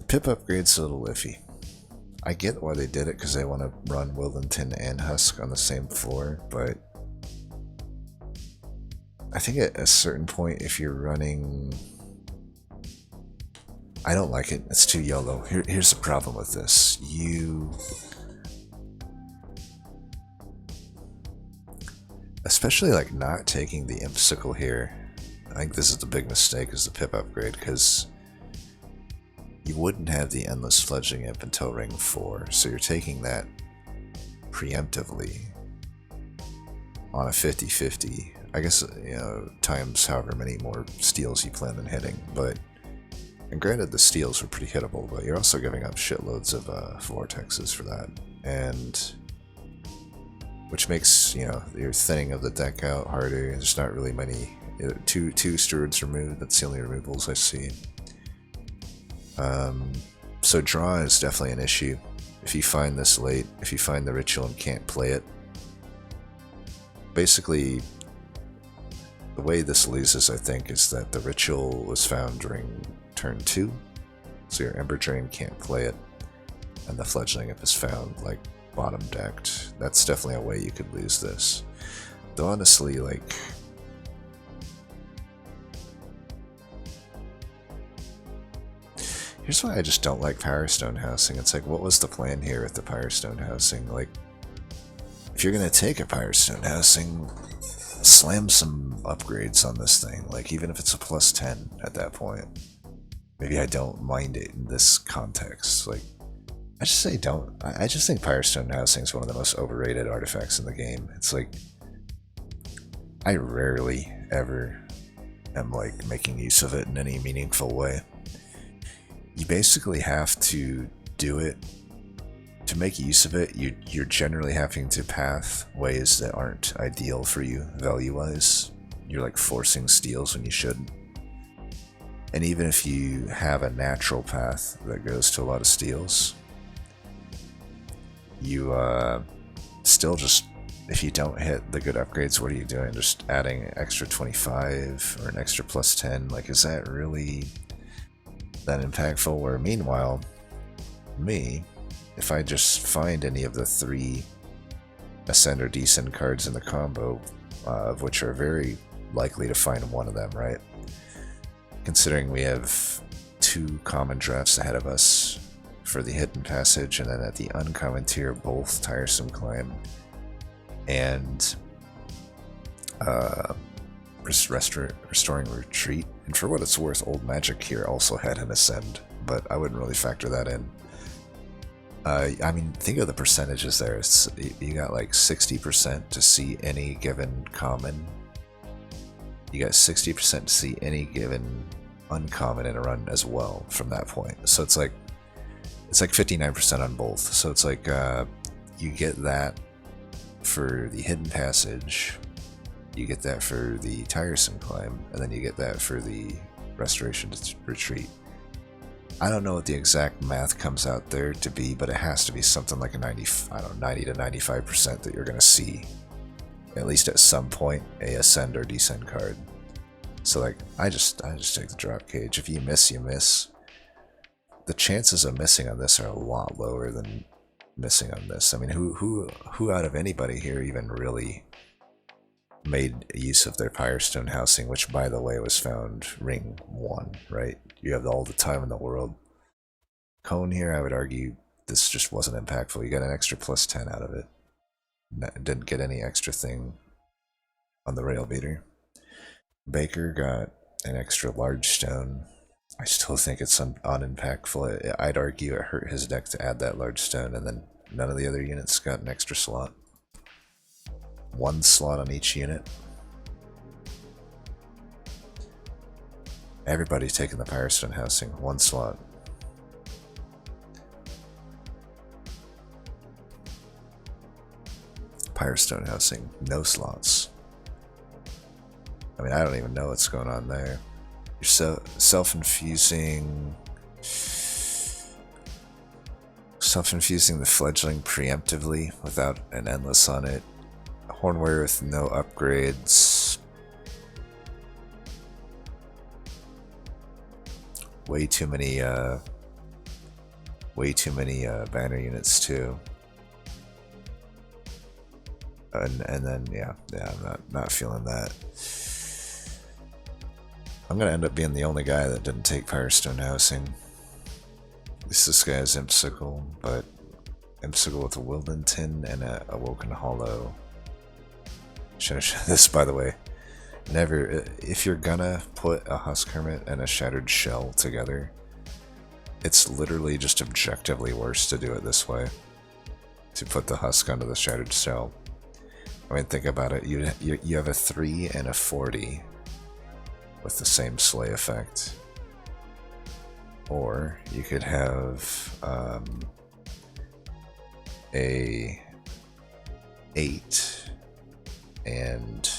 Pip upgrade's a little iffy. I get why they did it, because they want to run Wyldenten and Husk on the same floor, but I think at a certain point, if you're running... I don't like it. It's too yellow. Here's the problem with this. Especially like not taking the Imp Sickle here. I think this is the big mistake, is the pip upgrade, because you wouldn't have the Endless Fledgling Imp until Ring 4, so you're taking that preemptively on a 50-50. I guess, you know, times however many more steals you plan on hitting, but... And granted, the steals were pretty hittable, but you're also giving up shitloads of vortexes for that, and... Which makes, you know, your thinning of the deck out harder. There's not really many... Two stewards removed, that's the only removals I see. So draw is definitely an issue. If you find this late, if you find the ritual and can't play it, basically the way this loses, I think, is that the ritual was found during turn 2, so your Ember Drain can't play it, and the Fledgling Imp is found like bottom decked. That's definitely a way you could lose this. Though honestly, like, here's why I just don't like Power Stone housing. It's like, what was the plan here with the Power Stone housing? Like, if you're gonna take a Power Stone housing, slam some upgrades on this thing. Like, even if it's a plus 10 at that point. Maybe I don't mind it in this context. Like, I just say don't. I just think Power Stone housing is one of the most overrated artifacts in the game. It's like, I rarely ever am like making use of it in any meaningful way. You basically have to do it. To make use of it, you're generally having to path ways that aren't ideal for you value-wise. You're like forcing steals when you shouldn't. And even if you have a natural path that goes to a lot of steals, you still just, if you don't hit the good upgrades, what are you doing? Just adding an extra 25 or an extra plus 10? Like, is that really that impactful? Where meanwhile, me, if I just find any of the 3 Ascend or Descend cards in the combo, of which are very likely to find one of them, right? Considering we have 2 common drafts ahead of us for the Hidden Passage, and then at the uncommon tier, both Tiresome Climb and Restoring Retreat. And for what it's worth, Old Magic here also had an Ascend, but I wouldn't really factor that in. I mean, think of the percentages there. You got like 60% to see any given common. You got 60% to see any given uncommon in a run as well from that point. So it's like 59% on both. So it's like you get that for the Hidden Passage, you get that for the Tiresome Climb, and then you get that for the Restoration Retreat. I don't know what the exact math comes out there to be, but it has to be something like a 90 to 95% that you're going to see, at least at some point, a Ascend or Descend card. So like, I just take the drop cage. If you miss, you miss. The chances of missing on this are a lot lower than missing on this. I mean, who out of anybody here even really made use of their Firestone housing, which by the way was found ring 1, right? You have all the time in the world. Cone here, I would argue this just wasn't impactful. You got an extra plus 10 out of it. Didn't get any extra thing on the rail beater. Baker got an extra large stone. I still think it's unimpactful. I'd argue it hurt his deck to add that large stone, and then none of the other units got an extra slot. 1 slot on each unit. Everybody's taking the Firestone housing. 1 slot. Firestone housing. No slots. I mean, I don't even know what's going on there. You're self-infusing the Fledgling preemptively without an Endless on it. Hornware with no upgrades. Way too many Way too many banner units too. And then yeah, I'm not feeling that. I'm gonna end up being the only guy that didn't take Firestone Housing. At least this guy has Imsicle, but Imsicle with a Wyldenten and a Awoken Hollow. Should I show this, by the way? Never, if you're gonna put a Husk Hermit and a Shattered Shell together, it's literally just objectively worse to do it this way. To put the Husk onto the Shattered Shell. I mean, think about it. You have a 3 and a 40 with the same Slay effect. Or you could have a 8 and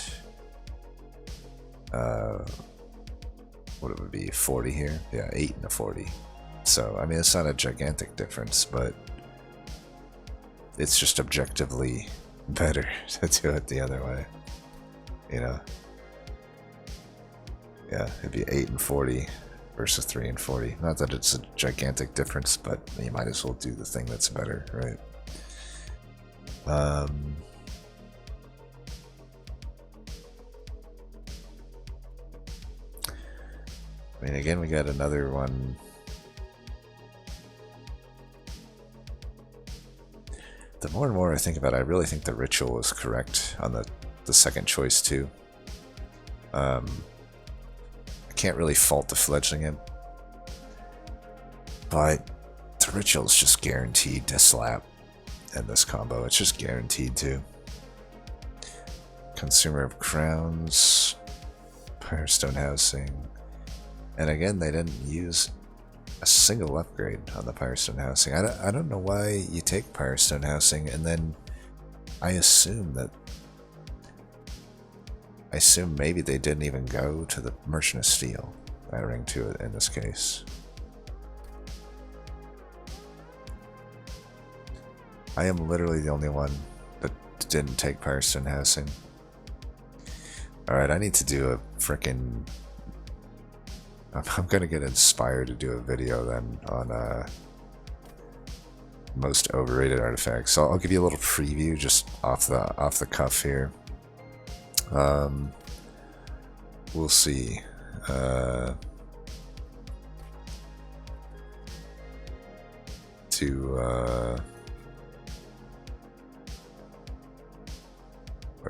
what it would be, 40 here? Yeah, 8 and a 40. So, I mean, it's not a gigantic difference, but it's just objectively better to do it the other way, you know? Yeah, it'd be 8 and 40 versus 3 and 40. Not that it's a gigantic difference, but you might as well do the thing that's better, right? I mean, again, we got another one. The more and more I think about it, I really think the ritual was correct on the second choice too. I can't really fault the fledgling it, but the ritual is just guaranteed to slap in this combo. It's just guaranteed to. Consumer of Crowns, Firestone Housing, and again, they didn't use a single upgrade on the Firestone Housing. I don't know why you take Firestone Housing, and then I assume maybe they didn't even go to the Merchant of Steel, adding to it in this case. I am literally the only one that didn't take Firestone Housing. Alright, I need to do a frickin'... I'm gonna get inspired to do a video then on most overrated artifacts. So I'll give you a little preview just off the cuff here. We'll see. Where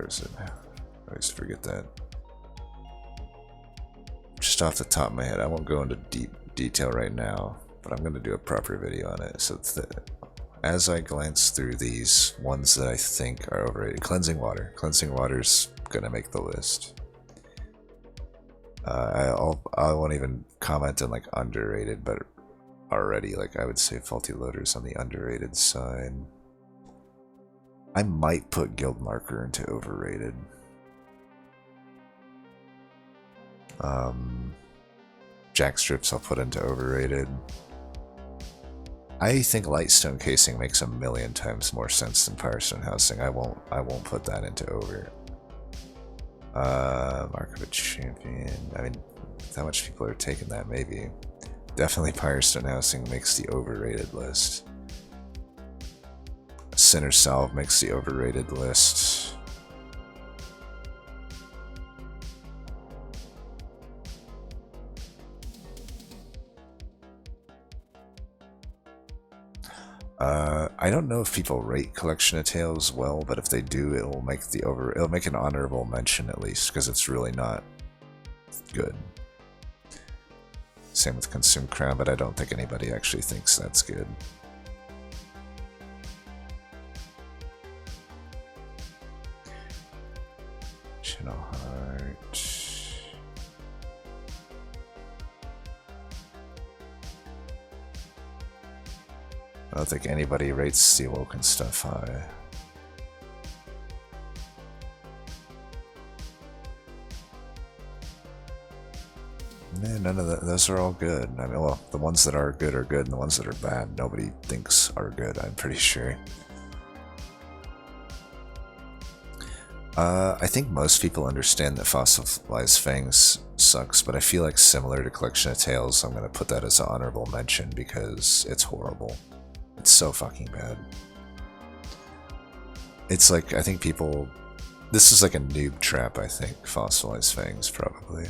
is it? I always forget that. Just off the top of my head, I won't go into deep detail right now, but I'm going to do a proper video on it. So as I glance through these ones that I think are overrated, Cleansing Water's going to make the list. I won't even comment on like underrated, but already like I would say Faulty Loader's on the underrated side. I might put Guild Marker into overrated. Jackstrips I'll put into overrated. I think Lightstone Casing makes a million times more sense than Firestone Housing. I won't put that into over. Mark of a Champion. I mean, how much people are taking that? Maybe. Definitely Firestone Housing makes the overrated list. Sinner Salve makes the overrated list. I don't know if people rate Collection of Tales well, but if they do, it'll make an honorable mention at least, because it's really not good. Same with Consume Crown, but I don't think anybody actually thinks that's good. Channel Heart. I don't think anybody rates the Awoken stuff high. Nah, none of those are all good. I mean, well, the ones that are good, and the ones that are bad, nobody thinks are good, I'm pretty sure. I think most people understand that Fossilized Fangs sucks, but I feel like similar to Collection of Tales, I'm gonna put that as an honorable mention because it's horrible. It's so fucking bad. It's like, I think people... This is like a noob trap, I think, Fossilized Fangs, probably.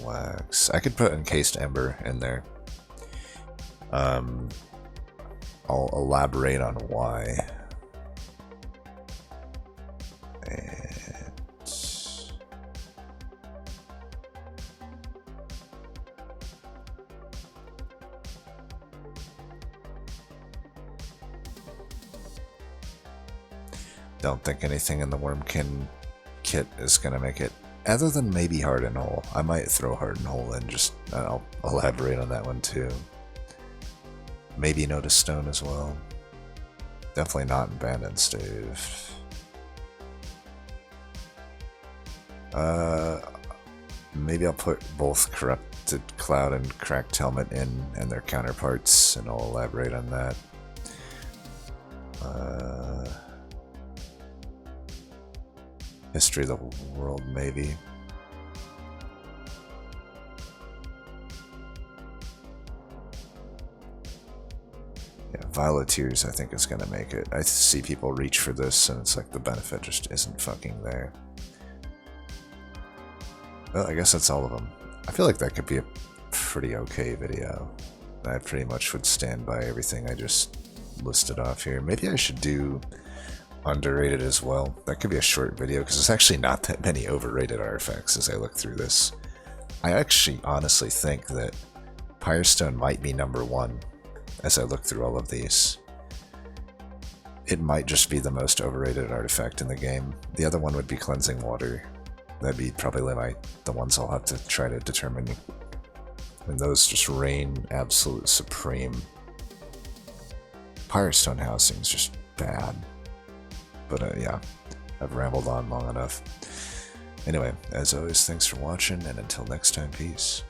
Wax. I could put Encased Ember in there. I'll elaborate on why. And don't think anything in the Wormkin kit is gonna make it. Other than maybe Hardened Hole. I might throw Hardened Hole in, just I'll elaborate on that one too. Maybe Notice Stone as well. Definitely not Abandoned Stave. Maybe I'll put both Corrupted Cloud and Cracked Helmet in and their counterparts, and I'll elaborate on that. History of the World, maybe. Yeah, Violeteers I think is gonna make it. I see people reach for this and it's like the benefit just isn't fucking there. Well, I guess that's all of them. I feel like that could be a pretty okay video. I pretty much would stand by everything I just listed off here. Maybe I should do underrated as well. That could be a short video because there's actually not that many overrated artifacts as I look through this. I actually honestly think that Pyrestone might be #1 as I look through all of these. It might just be the most overrated artifact in the game. The other one would be Cleansing Water. That'd be probably the ones I'll have to try to determine. And those just reign absolute supreme. Pyrestone Housing's just bad. But yeah, I've rambled on long enough. Anyway, as always, thanks for watching, and until next time, peace.